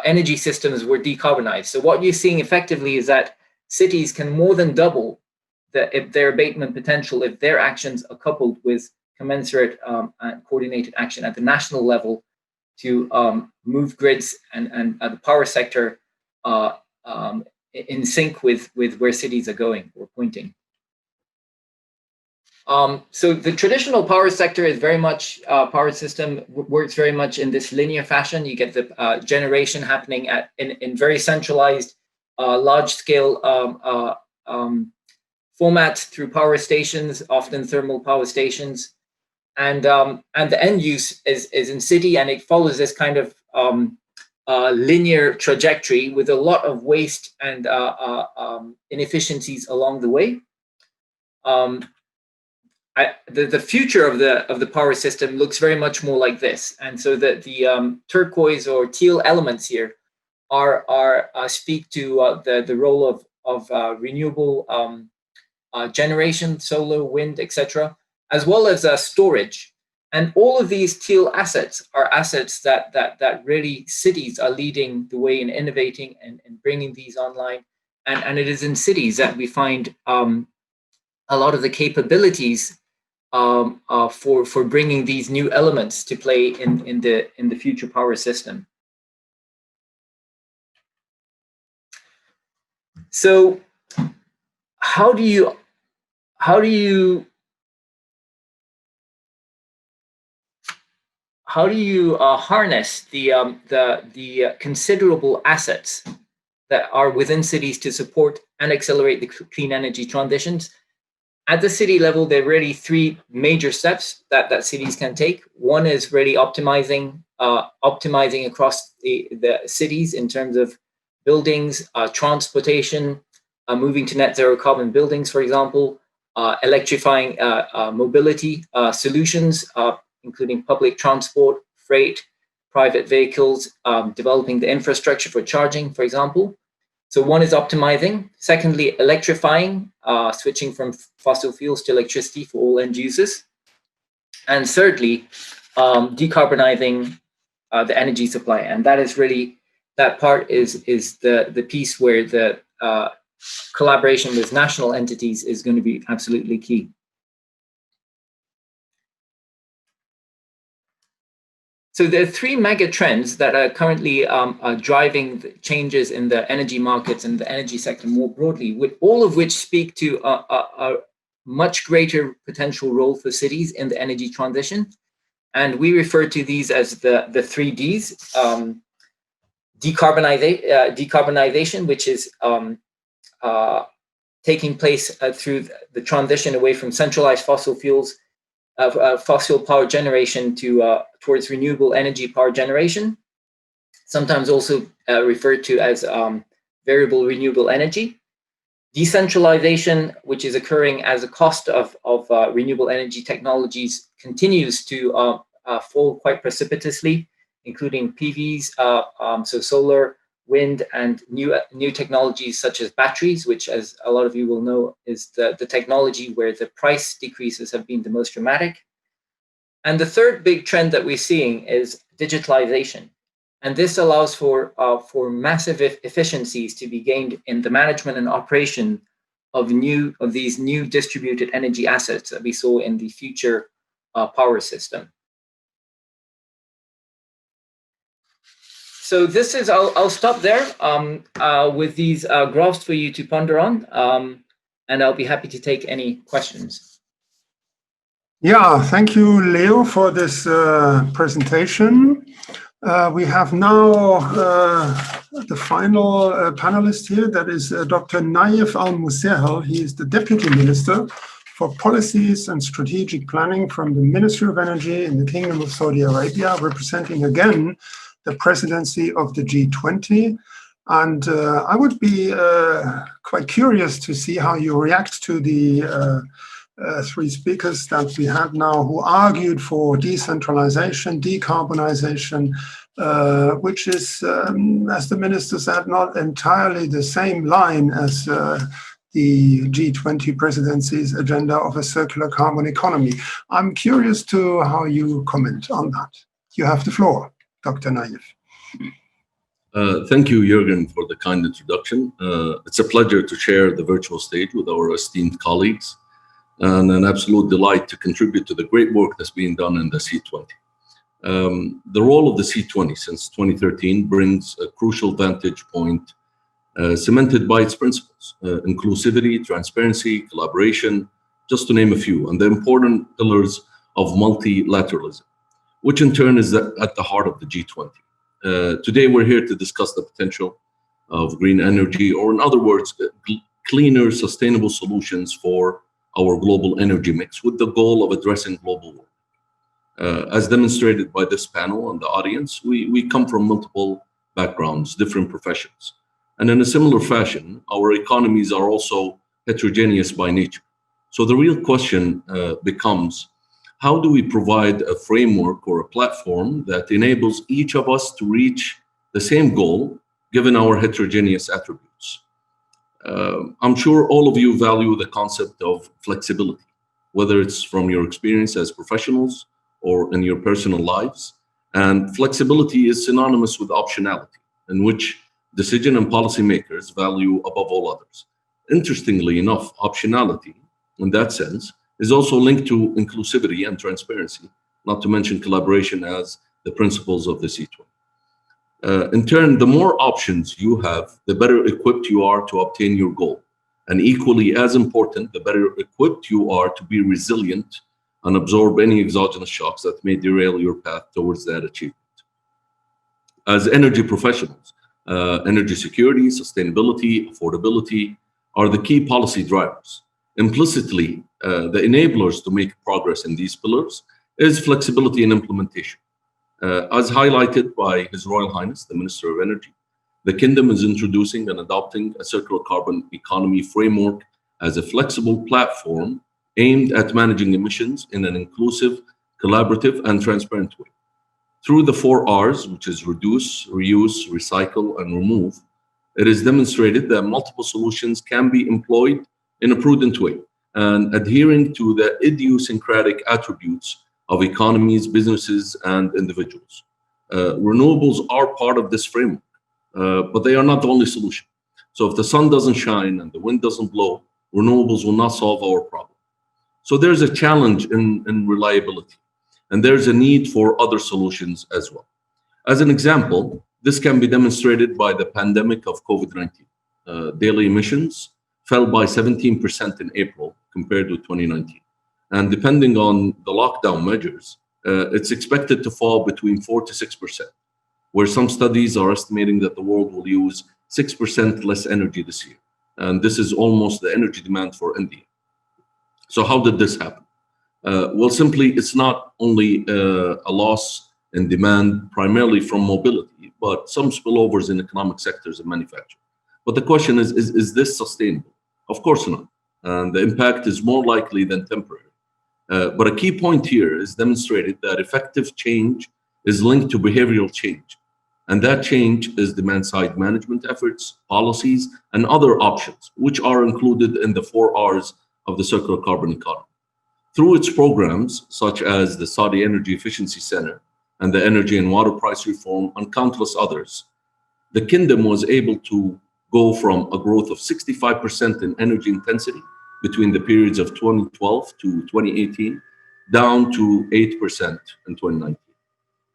energy systems were decarbonized. So what you're seeing effectively is that cities can more than double their abatement potential if their actions are coupled with commensurate and coordinated action at the national level to move grids and the power sector in sync with where cities are going or pointing. So the traditional power sector is very much, power system works very much in this linear fashion. You get the generation happening in very centralized, large-scale formats through power stations, often thermal power stations. And the end use is in city, and it follows this kind of linear trajectory with a lot of waste and inefficiencies along the way. The future of the power system looks very much more like this, and so that the turquoise or teal elements here speak to the role of renewable generation, solar, wind, etc., as well as storage. And all of these teal assets are assets that really cities are leading the way in innovating and bringing these online. And it is in cities that we find a lot of the capabilities for bringing these new elements to play in the future power system. So, how do you harness the considerable assets that are within cities to support and accelerate the clean energy transitions? At the city level, there are really three major steps that cities can take. One is really optimizing across the cities in terms of buildings, transportation, moving to net zero carbon buildings, for example, electrifying mobility solutions, including public transport, freight, private vehicles, developing the infrastructure for charging, for example. So one is optimizing. Secondly, electrifying, switching from fossil fuels to electricity for all end users. And thirdly, decarbonizing the energy supply. And that is really, that part is the piece where the collaboration with national entities is going to be absolutely key. So there are three mega trends that are currently driving the changes in the energy markets and the energy sector more broadly, with all of which speak to a much greater potential role for cities in the energy transition. And we refer to these as the three Ds. Decarbonization, which is taking place through the transition away from centralized fossil fuels, fossil power generation towards renewable energy power generation, sometimes also referred to as variable renewable energy. Decentralization, which is occurring as a cost of renewable energy technologies continues to fall quite precipitously, including PVs, so solar, wind, and new technologies such as batteries, which, as a lot of you will know, is the technology where the price decreases have been the most dramatic. And the third big trend that we're seeing is digitalization. And this allows for massive efficiencies to be gained in the management and operation of these new distributed energy assets that we saw in the future power system. So this is, I'll stop there with these graphs for you to ponder on, and I'll be happy to take any questions. Yeah, thank you, Leo, for this presentation. We have now the final panelist here, that is Dr. Naif Al-Musehel. He is the Deputy Minister for Policies and Strategic Planning from the Ministry of Energy in the Kingdom of Saudi Arabia, representing again the presidency of the G20. And I would be quite curious to see how you react to the three speakers that we had now who argued for decentralization, decarbonization, which is, as the minister said, not entirely the same line as the G20 presidency's agenda of a circular carbon economy. I'm curious to how you comment on that. You have the floor, Dr. Naif. Thank you, Jürgen, for the kind introduction. It's a pleasure to share the virtual stage with our esteemed colleagues, and an absolute delight to contribute to the great work that's being done in the C20. The role of the C20 since 2013 brings a crucial vantage point cemented by its principles: inclusivity, transparency, collaboration, just to name a few, and the important pillars of multilateralism, which in turn is at the heart of the G20. Today, we're here to discuss the potential of green energy, or in other words, cleaner, sustainable solutions for our global energy mix, with the goal of addressing global warming. As demonstrated by this panel and the audience, we come from multiple backgrounds, different professions. And in a similar fashion, our economies are also heterogeneous by nature. So the real question becomes, how do we provide a framework or a platform that enables each of us to reach the same goal, given our heterogeneous attributes? I'm sure all of you value the concept of flexibility, whether it's from your experience as professionals or in your personal lives. And flexibility is synonymous with optionality, in which decision and policymakers value above all others. Interestingly enough, optionality, in that sense, is also linked to inclusivity and transparency, not to mention collaboration as the principles of the C20. In turn, the more options you have, the better equipped you are to obtain your goal. And equally as important, the better equipped you are to be resilient and absorb any exogenous shocks that may derail your path towards that achievement. As energy professionals, energy security, sustainability, affordability are the key policy drivers. Implicitly, the enablers to make progress in these pillars is flexibility in implementation. As highlighted by His Royal Highness, the Minister of Energy, the Kingdom is introducing and adopting a circular carbon economy framework as a flexible platform aimed at managing emissions in an inclusive, collaborative, and transparent way. Through the 4 R's, which is reduce, reuse, recycle, and remove, it is demonstrated that multiple solutions can be employed in a prudent way and adhering to the idiosyncratic attributes of economies, businesses, and individuals. Renewables are part of this framework, but they are not the only solution. So if the sun doesn't shine and the wind doesn't blow, renewables will not solve our problem. So there's a challenge in reliability, and there's a need for other solutions as well. As an example, this can be demonstrated by the pandemic of COVID-19. Daily emissions fell by 17% in April compared with 2019. And depending on the lockdown measures, it's expected to fall between 4 to 6%, where some studies are estimating that the world will use 6% less energy this year. And this is almost the energy demand for India. So how did this happen? Well, simply, it's not only a loss in demand primarily from mobility, but some spillovers in economic sectors and manufacturing. But the question is this sustainable? Of course not. And the impact is more likely than temporary. But a key point here is demonstrated that effective change is linked to behavioral change. And that change is demand-side management efforts, policies, and other options, which are included in the 4 R's of the circular carbon economy. Through its programs, such as the Saudi Energy Efficiency Center and the Energy and Water Price Reform and countless others, the Kingdom was able to go from a growth of 65% in energy intensity between the periods of 2012 to 2018, down to 8% in 2019.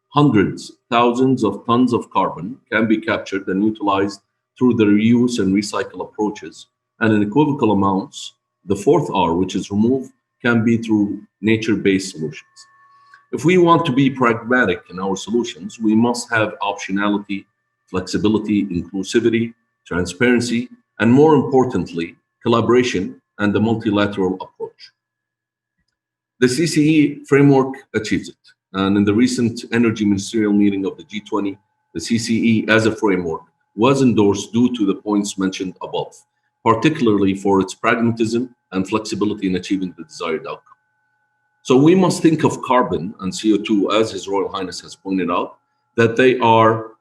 Hundreds, thousands of tons of carbon can be captured and utilized through the reuse and recycle approaches, and in equivocal amounts, the 4th R, which is remove, can be through nature-based solutions. If we want to be pragmatic in our solutions, we must have optionality, flexibility, inclusivity, transparency, and more importantly, collaboration and the multilateral approach. The CCE framework achieves it. And in the recent energy ministerial meeting of the G20, the CCE as a framework was endorsed due to the points mentioned above, particularly for its pragmatism and flexibility in achieving the desired outcome. So we must think of carbon and CO2, as His Royal Highness has pointed out, that they are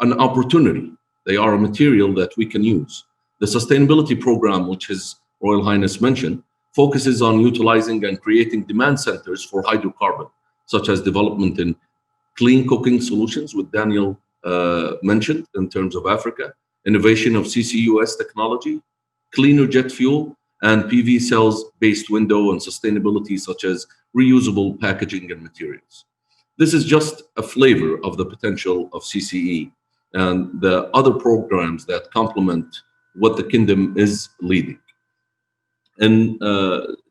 an opportunity. They are a material that we can use. The sustainability program, which His Royal Highness mentioned, focuses on utilizing and creating demand centers for hydrocarbon, such as development in clean cooking solutions, which Daniel mentioned in terms of Africa, innovation of CCUS technology, cleaner jet fuel, and PV cells-based window and sustainability, such as reusable packaging and materials. This is just a flavor of the potential of CCE and the other programs that complement what the Kingdom is leading. And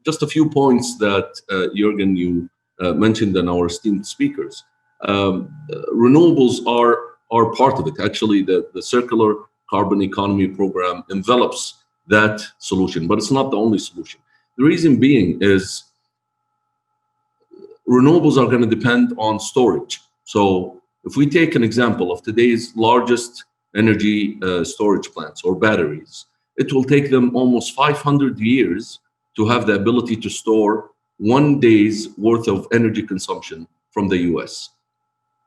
just a few points that, Jürgen, you mentioned and our esteemed speakers. Renewables are part of it. Actually, the circular carbon economy program envelops that solution, but it's not the only solution. The reason being is renewables are going to depend on storage. So if we take an example of today's largest energy storage plants or batteries, it will take them almost 500 years to have the ability to store 1 day's worth of energy consumption from the US.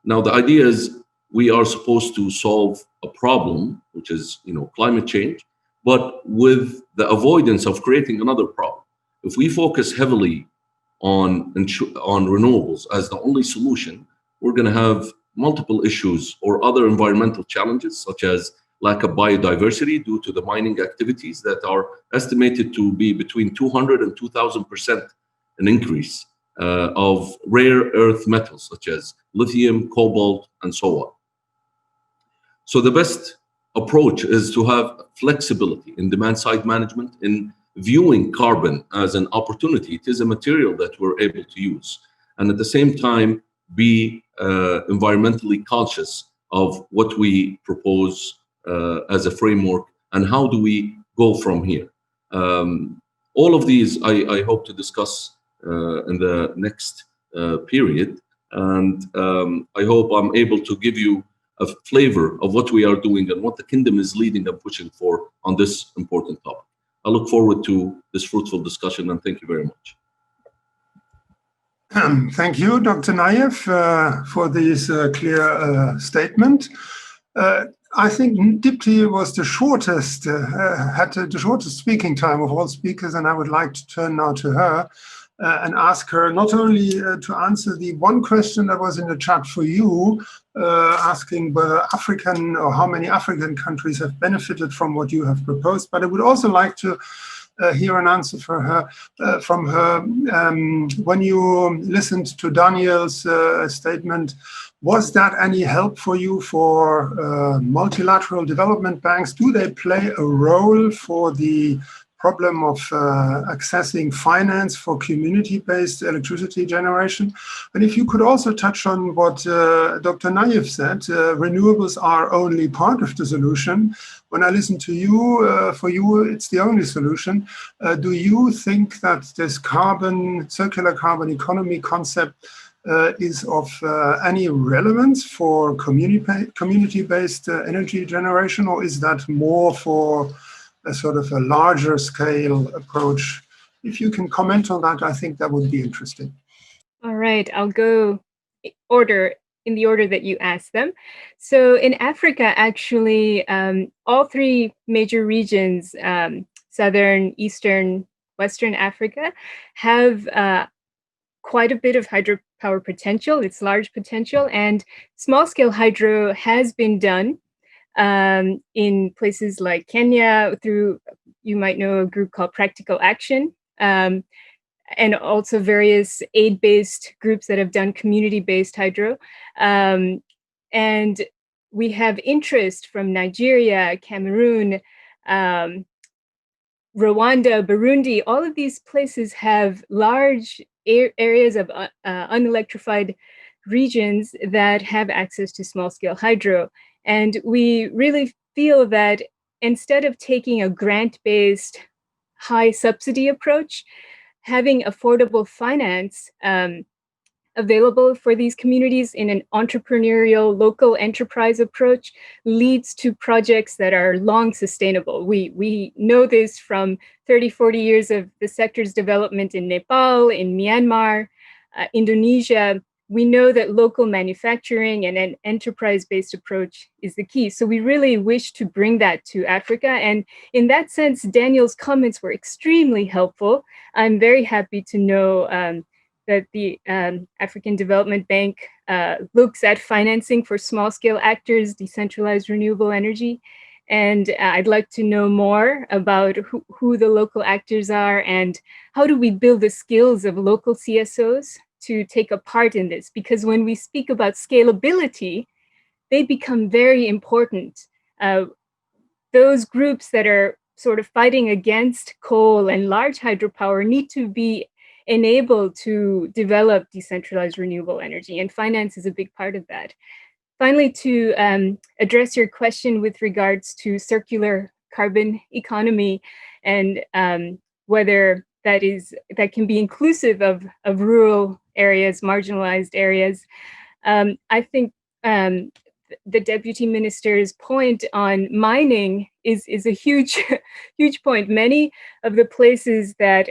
Now, the idea is we are supposed to solve a problem, which is, climate change, but with the avoidance of creating another problem. If we focus heavily on renewables as the only solution, we're going to have multiple issues or other environmental challenges, such as lack of biodiversity due to the mining activities that are estimated to be between 200 and 2,000% an increase of rare earth metals such as lithium, cobalt, and so on. So the best approach is to have flexibility in demand-side management, in viewing carbon as an opportunity. It is a material that we're able to use, and at the same time be environmentally conscious of what we propose as a framework and how do we go from here. All of these I hope to discuss in the next period, and I hope I'm able to give you a flavor of what we are doing and what the Kingdom is leading and pushing for on this important topic. I look forward to this fruitful discussion, and thank you very much. Thank you, Dr. Nayev, for this clear statement. I think Dipti was the shortest, had the shortest speaking time of all speakers, and I would like to turn now to her and ask her not only to answer the one question that was in the chat for you, asking whether African or how many African countries have benefited from what you have proposed, but I would also like to hear an answer for her, from her. When you listened to Daniel's statement, was that any help for you for multilateral development banks? Do they play a role for the problem of accessing finance for community-based electricity generation? And if you could also touch on what Dr. Nayev said, renewables are only part of the solution. When I listen to you, for you, it's the only solution. Do you think that this circular carbon economy concept is of any relevance for community-based energy generation, or is that more for a sort of a larger scale approach? If you can comment on that, I think that would be interesting. All right, I'll go in the order that you asked them. So in Africa, actually, all three major regions, Southern, Eastern, Western Africa, have quite a bit of hydropower potential. It's large potential, and small-scale hydro has been done in places like Kenya through, you might know, a group called Practical Action, and also various aid-based groups that have done community-based hydro. And we have interest from Nigeria, Cameroon, Rwanda, Burundi. All of these places have large areas of unelectrified regions that have access to small-scale hydro. And we really feel that instead of taking a grant-based high subsidy approach, having affordable finance available for these communities in an entrepreneurial local enterprise approach leads to projects that are long sustainable. We know this from 30, 40 years of the sector's development in Nepal, in Myanmar, Indonesia. We know that local manufacturing and an enterprise-based approach is the key. So we really wish to bring that to Africa. And in that sense, Daniel's comments were extremely helpful. I'm very happy to know that the African Development Bank looks at financing for small-scale actors, decentralized renewable energy. And I'd like to know more about who the local actors are and how do we build the skills of local CSOs to take a part in this, because when we speak about scalability, they become very important. Those groups that are sort of fighting against coal and large hydropower need to be enabled to develop decentralized renewable energy, and finance is a big part of that. Finally, to address your question with regards to circular carbon economy and whether that can be inclusive of rural areas, marginalized areas. I think the Deputy Minister's point on mining is a huge, huge point. Many of the places that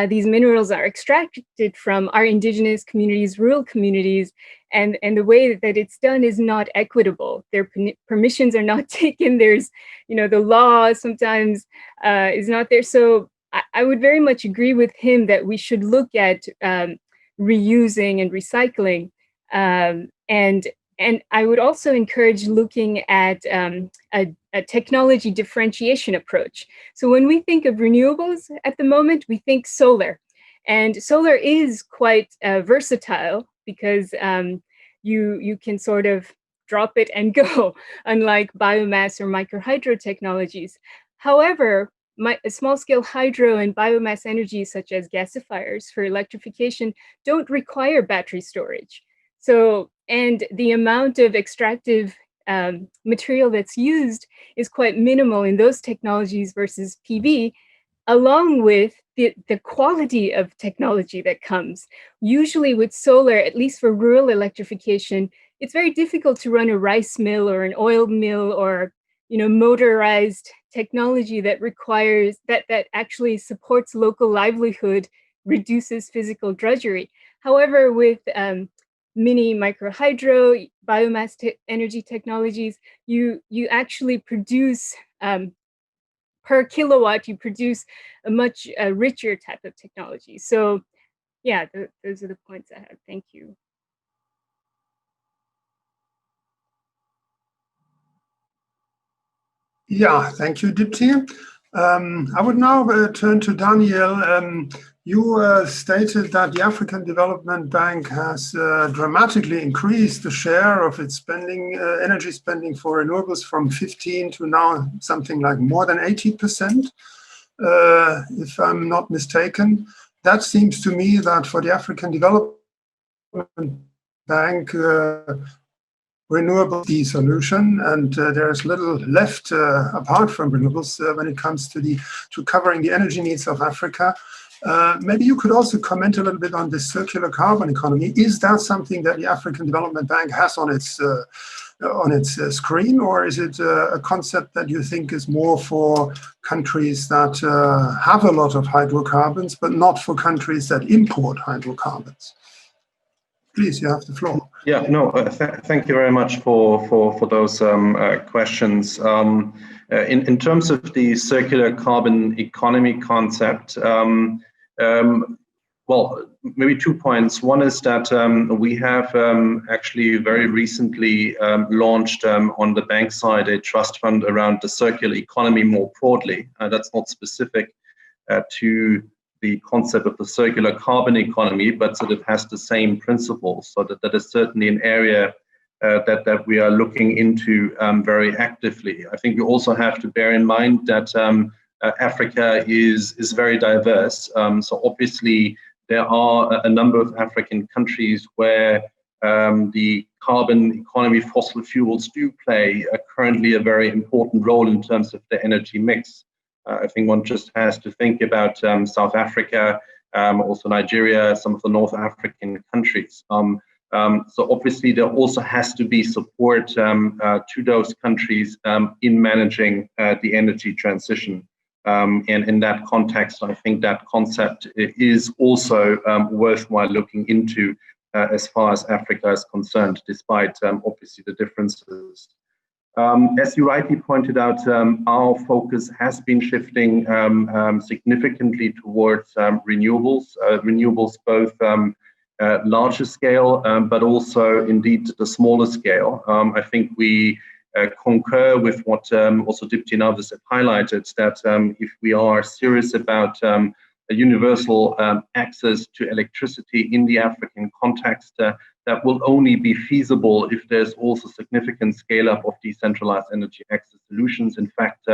these minerals are extracted from are indigenous communities, rural communities, and the way that it's done is not equitable. Their permissions are not taken. There's, the law sometimes is not there. So I would very much agree with him that we should look at reusing and recycling. And I would also encourage looking at a technology differentiation approach. So when we think of renewables at the moment, we think solar. And solar is quite versatile because you can sort of drop it and go, unlike biomass or microhydro technologies. However, small-scale hydro and biomass energy, such as gasifiers for electrification, don't require battery storage. So, and the amount of extractive material that's used is quite minimal in those technologies versus PV, along with the quality of technology that comes. Usually with solar, at least for rural electrification, it's very difficult to run a rice mill or an oil mill or motorized technology that requires that actually supports local livelihood, reduces physical drudgery. However, with mini microhydro, biomass energy technologies, you actually produce per kilowatt, you produce a much richer type of technology. So yeah, those are the points I have. Thank you. Yeah, thank you, Dipti. I would now turn to Daniel. You stated that the African Development Bank has dramatically increased the share of its spending, energy spending for renewables from 15 to now something like more than 80%, if I'm not mistaken. That seems to me that for the African Development Bank, renewable the solution, and there's little left apart from renewables when it comes to covering the energy needs of Africa. Maybe you could also comment a little bit on the circular carbon economy. Is that something that the African Development Bank has on its screen, or is it a concept that you think is more for countries that have a lot of hydrocarbons, but not for countries that import hydrocarbons? Please, you have the floor. Yeah, no, thank you very much for those questions. In terms of the circular carbon economy concept, well, maybe 2 points. One is that we have actually very recently launched on the bank side a trust fund around the circular economy more broadly. That's not specific to the concept of the circular carbon economy, but sort of has the same principles. So that is certainly an area that we are looking into very actively. I think you also have to bear in mind that Africa is very diverse. So obviously there are a number of African countries where the carbon economy, fossil fuels do play currently a very important role in terms of the energy mix. I think one just has to think about South Africa, also Nigeria, some of the North African countries. So obviously there also has to be support to those countries in managing the energy transition. And in that context, I think that concept is also worthwhile looking into as far as Africa is concerned, despite obviously the differences. As you rightly pointed out, our focus has been shifting significantly towards renewables, both larger scale, but also indeed the smaller scale. I think we concur with what also Dipti and others have highlighted, that if we are serious about a universal access to electricity in the African context, that will only be feasible if there's also significant scale up of decentralized energy access solutions. In fact,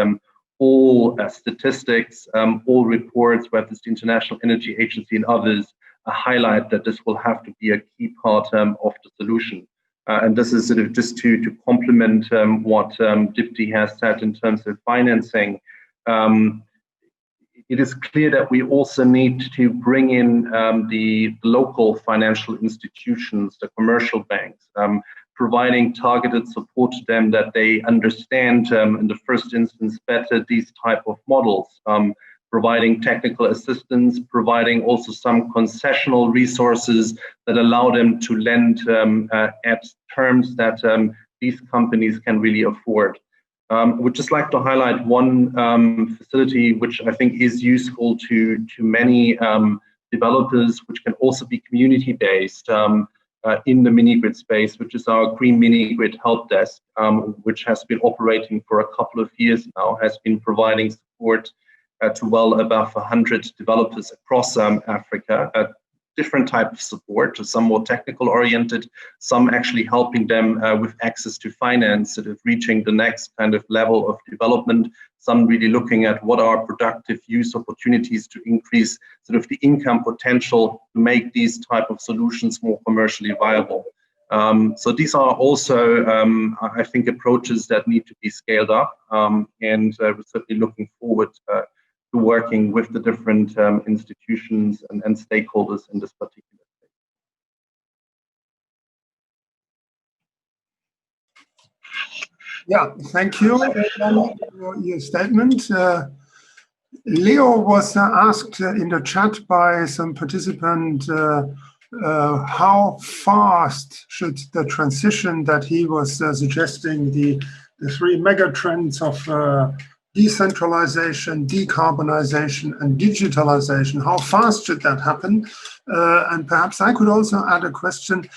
all statistics, all reports, whether it's the International Energy Agency and others, highlight that this will have to be a key part of the solution. And this is sort of just to complement what Dipti has said in terms of financing. It is clear that we also need to bring in the local financial institutions, the commercial banks, providing targeted support to them, that they understand in the first instance better these type of models, providing technical assistance, providing also some concessional resources that allow them to lend at terms that these companies can really afford. I would just like to highlight one facility which I think is useful to many developers, which can also be community-based in the mini-grid space, which is our Green Mini-Grid Help Desk, which has been operating for a couple of years now, has been providing support to well above 100 developers across Africa, different type of support, some more technical oriented, some actually helping them with access to finance, sort of reaching the next kind of level of development, some really looking at what are productive use opportunities to increase sort of the income potential to make these type of solutions more commercially viable. So these are also, I think, approaches that need to be scaled up, and we're certainly looking forward to working with the different institutions and stakeholders in this particular space. Yeah, thank you for your statement. Leo was asked in the chat by some participant how fast should the transition that he was suggesting, the three mega trends of decentralization, decarbonization, and digitalization, how fast should that happen? And perhaps I could also add a question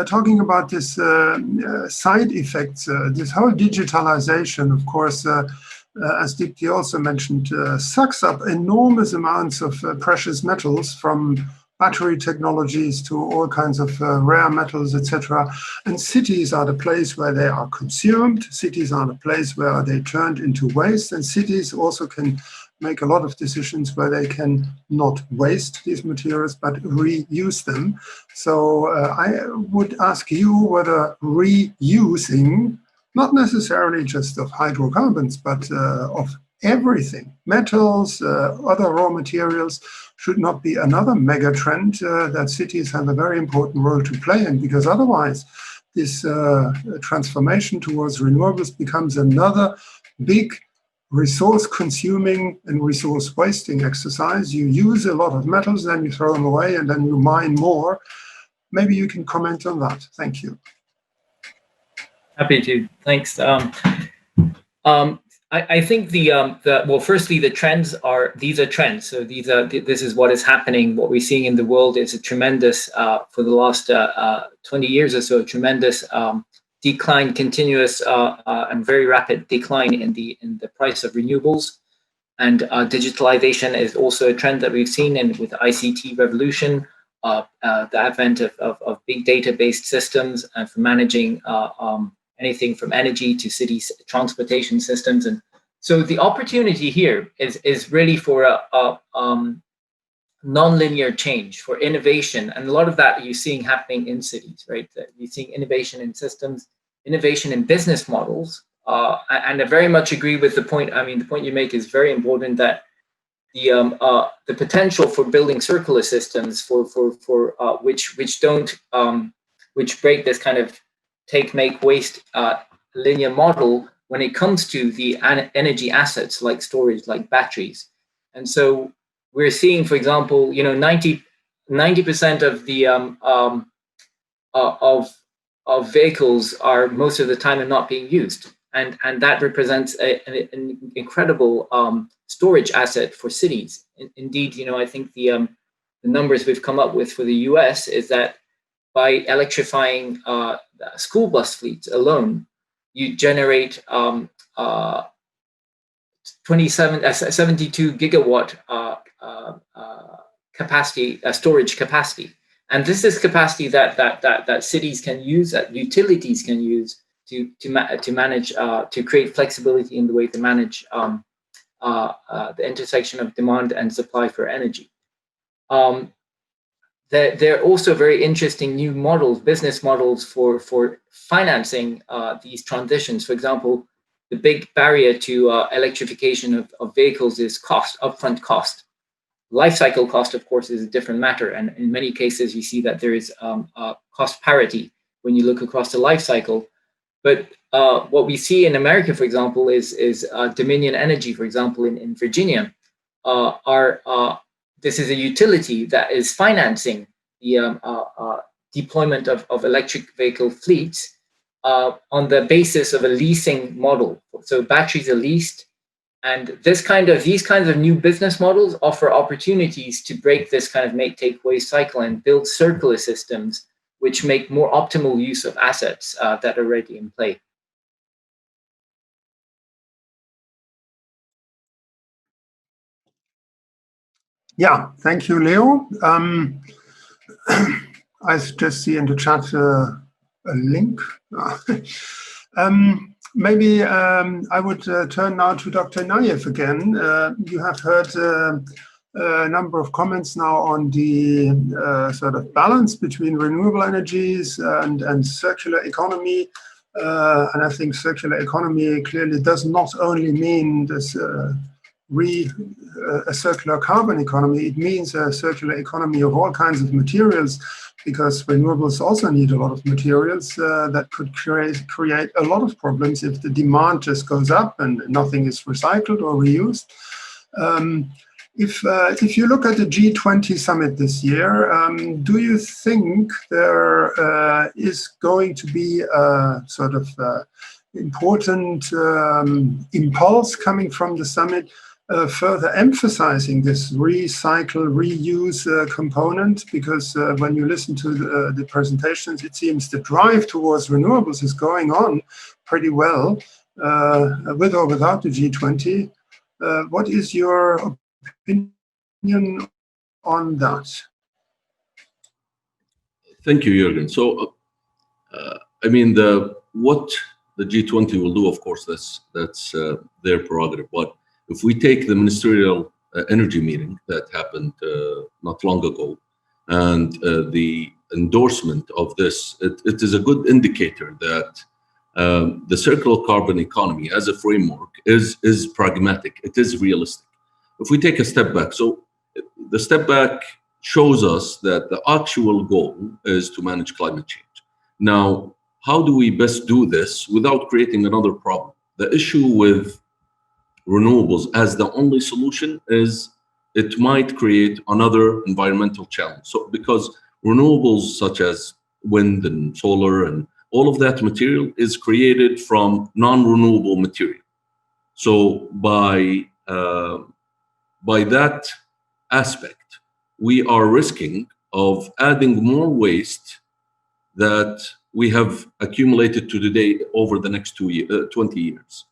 talking about this side effects, this whole digitalization, of course, as Dipti also mentioned, sucks up enormous amounts of precious metals, from battery technologies to all kinds of rare metals, etc. And cities are the place where they are consumed. Cities are the place where they turned into waste. And cities also can make a lot of decisions where they can not waste these materials, but reuse them. So I would ask you whether reusing, not necessarily just of hydrocarbons, but of everything, metals, other raw materials, should not be another mega trend that cities have a very important role to play in, because otherwise this transformation towards renewables becomes another big resource consuming and resource wasting exercise. You use a lot of metals, then you throw them away, and then you mine more. Maybe you can comment on that. Thank you. Happy to. Thanks. I think well, firstly, the trends these are trends. So this is what is happening. What we're seeing in the world is a tremendous, for the last 20 years or so, tremendous decline, continuous and very rapid decline in the price of renewables. And digitalization is also a trend that we've seen, and with the ICT revolution, the advent of big data-based systems and for managing anything from energy to cities, transportation systems. And so the opportunity here is really for a non-linear change, for innovation. And a lot of that you're seeing happening in cities, right? You're seeing innovation in systems, innovation in business models. And I very much agree with the point. I mean, the point you make is very important, that the potential for building circular systems which break this kind of take, make, waste linear model when it comes to the energy assets like storage, like batteries. And so we're seeing, for example, 90% of the of vehicles are most of the time are not being used, and that represents an incredible storage asset for cities. Indeed, I think the numbers we've come up with for the US is that by electrifying school bus fleets alone, you generate 72 gigawatt capacity, storage capacity. And this is capacity that cities can use, that utilities can use to manage, to create flexibility in the way to manage the intersection of demand and supply for energy. There are also very interesting new models, business models for financing these transitions. For example, the big barrier to electrification of vehicles is cost, upfront cost. Life cycle cost, of course, is a different matter. And in many cases, you see that there is cost parity when you look across the life cycle. But what we see in America, for example, is Dominion Energy, for example, in Virginia, this is a utility that is financing the deployment of electric vehicle fleets on the basis of a leasing model. So batteries are leased, and these kinds of new business models offer opportunities to break this kind of make, take, waste cycle and build circular systems which make more optimal use of assets that are already in play. Yeah, thank you, Leo. I just see in the chat a link. Maybe I would turn now to Dr. Nayev again. You have heard a number of comments now on the sort of balance between renewable energies and circular economy. And I think circular economy clearly does not only mean this a circular carbon economy, it means a circular economy of all kinds of materials, because renewables also need a lot of materials that could create a lot of problems if the demand just goes up and nothing is recycled or reused. If you look at the G20 summit this year, do you think there is going to be a sort of important impulse coming from the summit, further emphasizing this recycle, reuse component? Because when you listen to the presentations, it seems the drive towards renewables is going on pretty well, with or without the G20. What is your opinion on that? Thank you, Jürgen. So, I mean, what the G20 will do, of course, that's their prerogative. But if we take the ministerial energy meeting that happened not long ago, and the endorsement of this, it is a good indicator that the circular carbon economy as a framework is pragmatic. It is realistic. If we take a step back, so the step back shows us that the actual goal is to manage climate change. Now, how do we best do this without creating another problem? The issue with renewables as the only solution is it might create another environmental challenge. So because renewables such as wind and solar and all of that material is created from non-renewable material. So by that aspect, we are risking of adding more waste that we have accumulated to today over the next 20 years.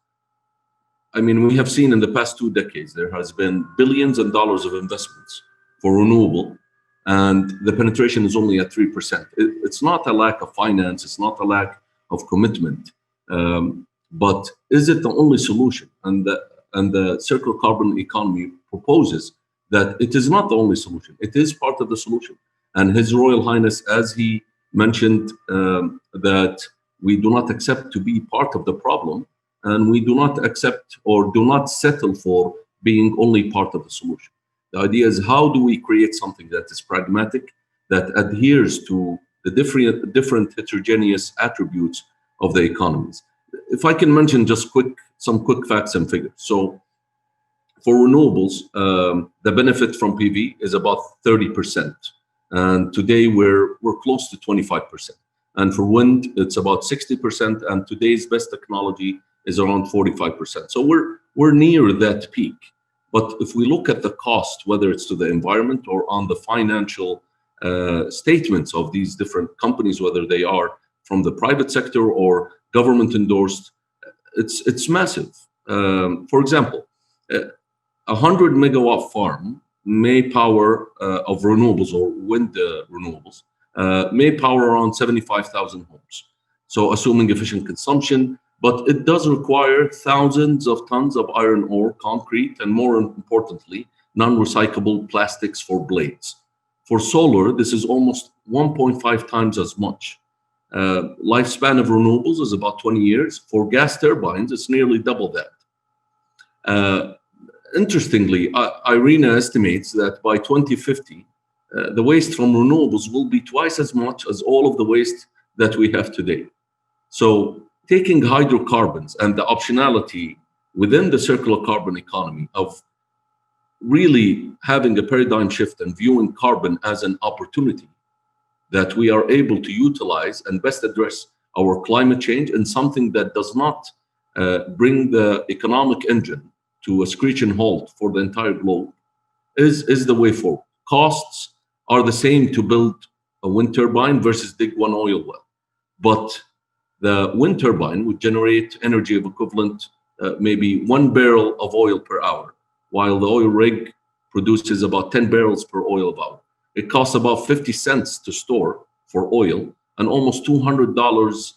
I mean, we have seen in the past 2 decades, there has been billions of dollars of investments for renewable, and the penetration is only at 3%. It's not a lack of finance, it's not a lack of commitment, but is it the only solution? And the circular carbon economy proposes that it is not the only solution. It is part of the solution. And His Royal Highness, as he mentioned, that we do not accept to be part of the problem, and we do not accept or do not settle for being only part of the solution. The idea is, how do we create something that is pragmatic, that adheres to the different heterogeneous attributes of the economies? If I can mention just some quick facts and figures. So for renewables, the benefit from PV is about 30%. And today we're close to 25%. And for wind, it's about 60%. And today's best technology is around 45%. So we're near that peak. But if we look at the cost, whether it's to the environment or on the financial statements of these different companies, whether they are from the private sector or government endorsed, it's massive. For example, a 100 megawatt farm may power of renewables or wind renewables may power around 75,000 homes. So assuming efficient consumption, but it does require thousands of tons of iron ore, concrete, and more importantly, non-recyclable plastics for blades. For solar, this is almost 1.5 times as much. Lifespan of renewables is about 20 years. For gas turbines, it's nearly double that. Interestingly, IRENA estimates that by 2050, the waste from renewables will be twice as much as all of the waste that we have today. So taking hydrocarbons and the optionality within the circular carbon economy of really having a paradigm shift and viewing carbon as an opportunity that we are able to utilize and best address our climate change, and something that does not bring the economic engine to a screeching halt for the entire globe is the way forward. Costs are the same to build a wind turbine versus dig one oil well. But the wind turbine would generate energy of equivalent maybe 1 barrel of oil per hour, while the oil rig produces about 10 barrels per oil barrel. It costs about 50 cents to store for oil and almost $200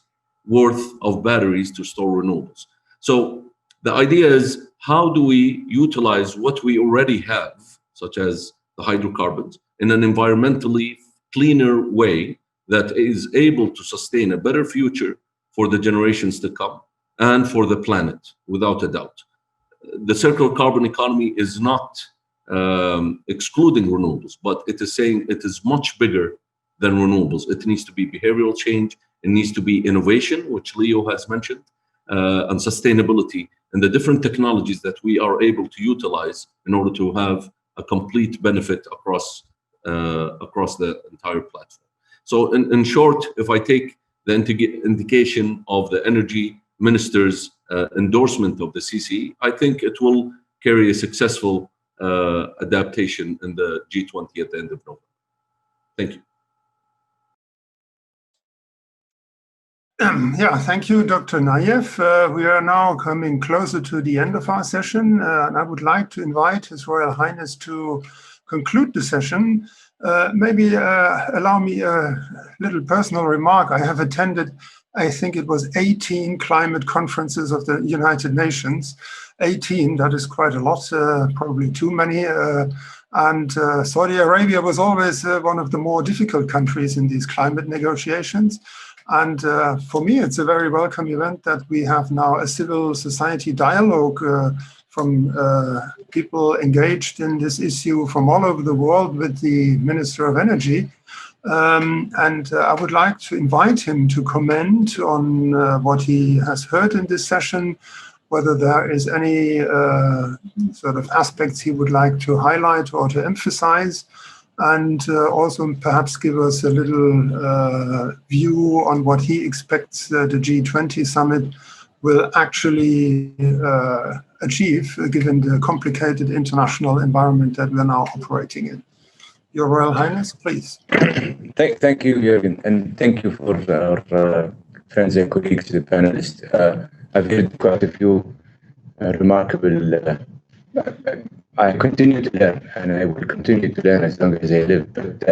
worth of batteries to store renewables. So the idea is, how do we utilize what we already have, such as the hydrocarbons, in an environmentally cleaner way that is able to sustain a better future for the generations to come and for the planet, without a doubt. The circular carbon economy is not excluding renewables, but it is saying it is much bigger than renewables. It needs to be behavioral change, it needs to be innovation, which Leo has mentioned, and sustainability, and the different technologies that we are able to utilize in order to have a complete benefit across the entire platform. So in short, if I take the indication of the energy minister's endorsement of the CCE, I think it will carry a successful adaptation in the G20 at the end of November. Thank you. Yeah, thank you, Dr. Nayev. We are now coming closer to the end of our session, and I would like to invite His Royal Highness to conclude the session. Maybe allow me a little personal remark. I have attended, I think it was 18 climate conferences of the United Nations. 18, that is quite a lot, probably too many. And Saudi Arabia was always one of the more difficult countries in these climate negotiations. And for me, it's a very welcome event that we have now a civil society dialogue from people engaged in this issue from all over the world with the Minister of Energy. And I would like to invite him to comment on what he has heard in this session, whether there is any sort of aspects he would like to highlight or to emphasize, and also perhaps give us a little view on what he expects the G20 summit will actually achieve, given the complicated international environment that we're now operating in. Your Royal Highness, please. Thank you, Jürgen, and thank you for our friends and colleagues, the panelists. I've heard quite a few remarkable. I continue to learn, and I will continue to learn as long as I live. But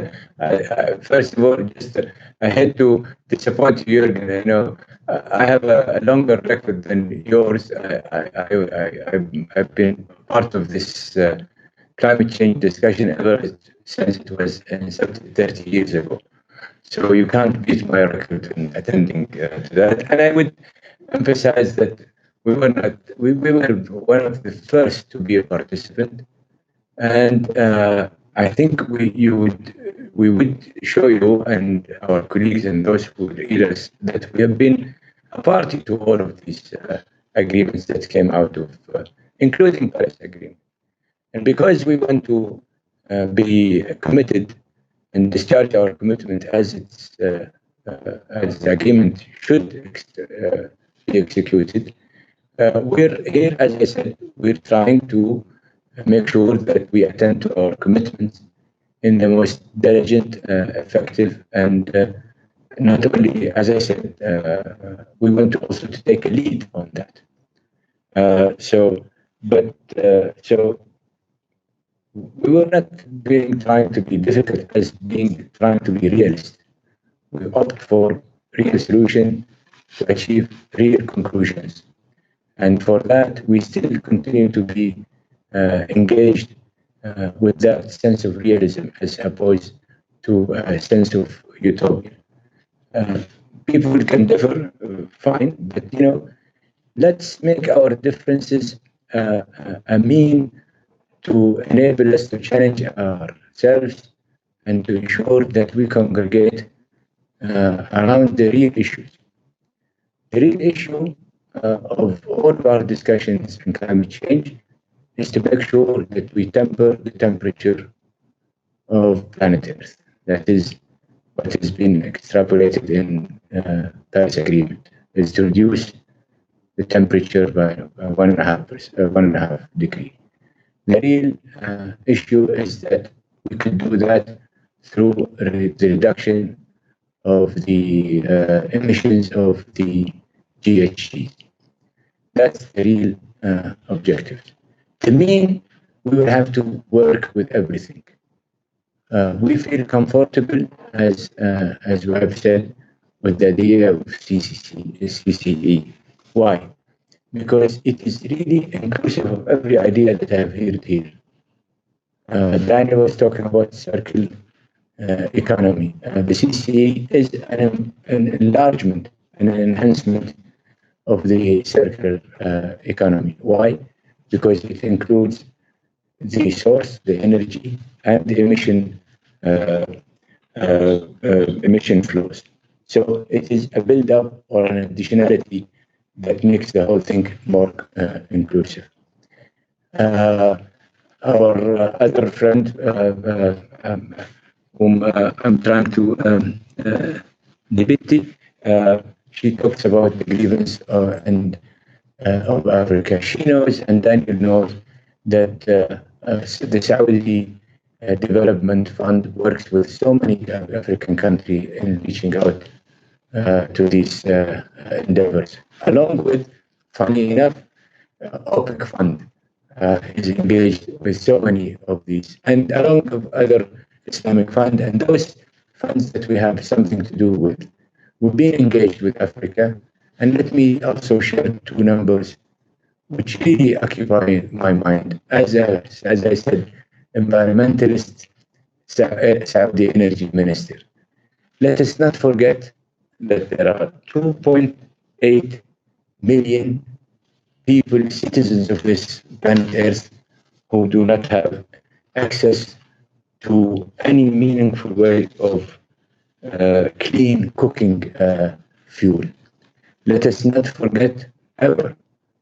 first of all, just I had to disappoint you, Jürgen. I know I have a longer record than yours. I've been part of this climate change discussion ever since it was incepted 30 years ago. So you can't beat my record in attending to that. And I would emphasize that we were one of the first to be a participant, and I think we would show you and our colleagues and those who read us that we have been a party to all of these agreements that came out of, including Paris Agreement. And because we want to be committed and discharge our commitment as the agreement should be executed, we're here, as I said, we're trying to make sure that we attend to our commitments in the most diligent, effective, and not only, as I said, we want also to take a lead on that. So we were not trying to be difficult as trying to be realist. We opt for real solution to achieve real conclusions. And for that, we still continue to be engaged with that sense of realism as opposed to a sense of utopia. People can differ, fine, but let's make our differences a mean to enable us to challenge ourselves and to ensure that we congregate around the real issues. The real issue of all of our discussions on climate change is to make sure that we temper the temperature of planet Earth. That is what has been extrapolated in Paris Agreement, is to reduce the temperature by 1.5 degrees. The real issue is that we could do that through the reduction of the emissions of the GHGs. That's the real objective. The mean we will have to work with everything. We feel comfortable, as we have said, with the idea of CCE. Why? Because it is really inclusive of every idea that I've heard here. Daniel was talking about circle economy. The CCE is an enlargement and an enhancement of the circular economy. Why? Because it includes the source, the energy, and the emission flows. So it is a build-up or an additionality that makes the whole thing more inclusive. Our other friend, whom I'm trying to debate, she talks about the grievance and of Africa. She knows, and Daniel knows, that the Saudi Development Fund works with so many African countries in reaching out to these endeavors, along with, funny enough, OPEC Fund is engaged with so many of these, and along with other Islamic funds, and those funds that we have something to do with. We've been engaged with Africa, and let me also share two numbers which really occupy my mind. As I said, environmentalist Saudi energy minister. Let us not forget that there are 2.8 million people, citizens of this planet Earth, who do not have access to any meaningful way of clean cooking fuel. Let us not forget ever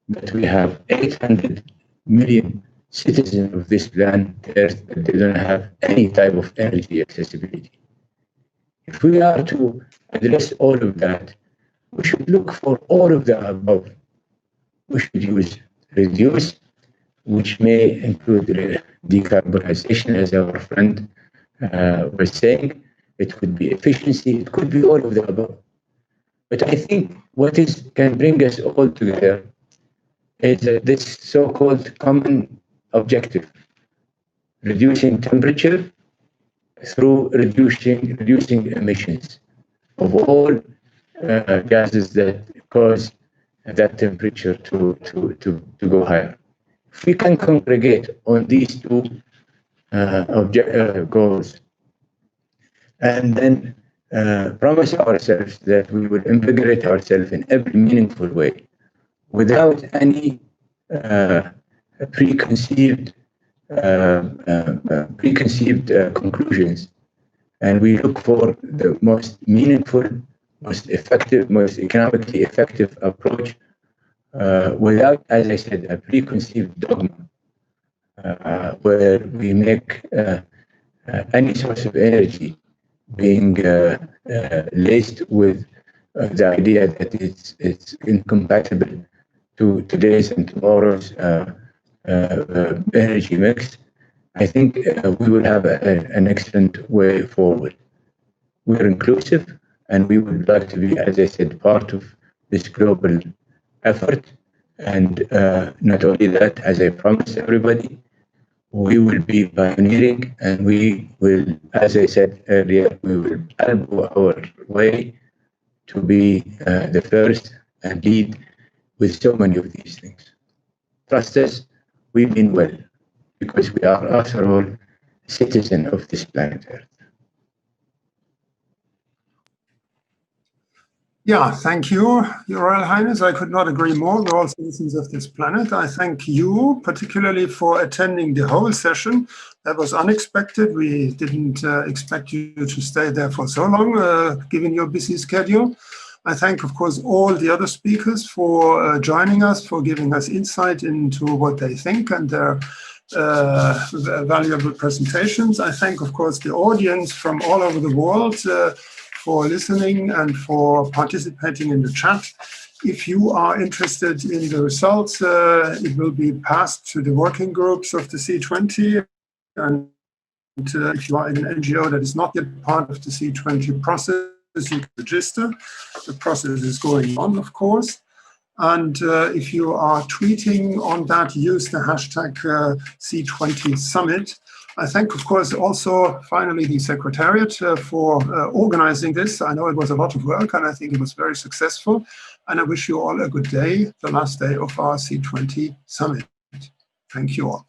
that we have 800 million citizens of this planet Earth that they don't have any type of energy accessibility. If we are to address all of that, we should look for all of the above. We should reduce, which may include decarbonization, as our friend was saying. It could be efficiency, it could be all of the above. But I think what can bring us all together is this so-called common objective, reducing temperature through reducing emissions of all gases that cause that temperature to go higher. If we can congregate on these two goals, and then promise ourselves that we will invigorate ourselves in every meaningful way, without any preconceived conclusions, and we look for the most meaningful, most effective, most economically effective approach, without, as I said, a preconceived dogma, where we make any source of energy being laced with the idea that it's incompatible to today's and tomorrow's energy mix. I think we will have an excellent way forward. We're inclusive, and we would like to be, as I said, part of this global effort. And not only that, as I promised everybody, we will be pioneering, and we will, as I said earlier, we will elbow our way to be the first and lead with so many of these things. Trust us, we mean well, because we are, after all, citizens of this planet Earth. Yeah, thank you, Your Royal Highness. I could not agree more. We're all citizens of this planet. I thank you particularly for attending the whole session. That was unexpected. We didn't expect you to stay there for so long, given your busy schedule. I thank, of course, all the other speakers for joining us, for giving us insight into what they think and their valuable presentations. I thank, of course, the audience from all over the world for listening and for participating in the chat. If you are interested in the results, it will be passed to the working groups of the C20. And if you are in an NGO that is not yet part of the C20 process, you can register. The process is going on, of course. And if you are tweeting on that, use the hashtag C20 Summit. I thank, of course, also finally the Secretariat for organizing this. I know it was a lot of work, and I think it was very successful. And I wish you all a good day, the last day of our C20 Summit. Thank you all.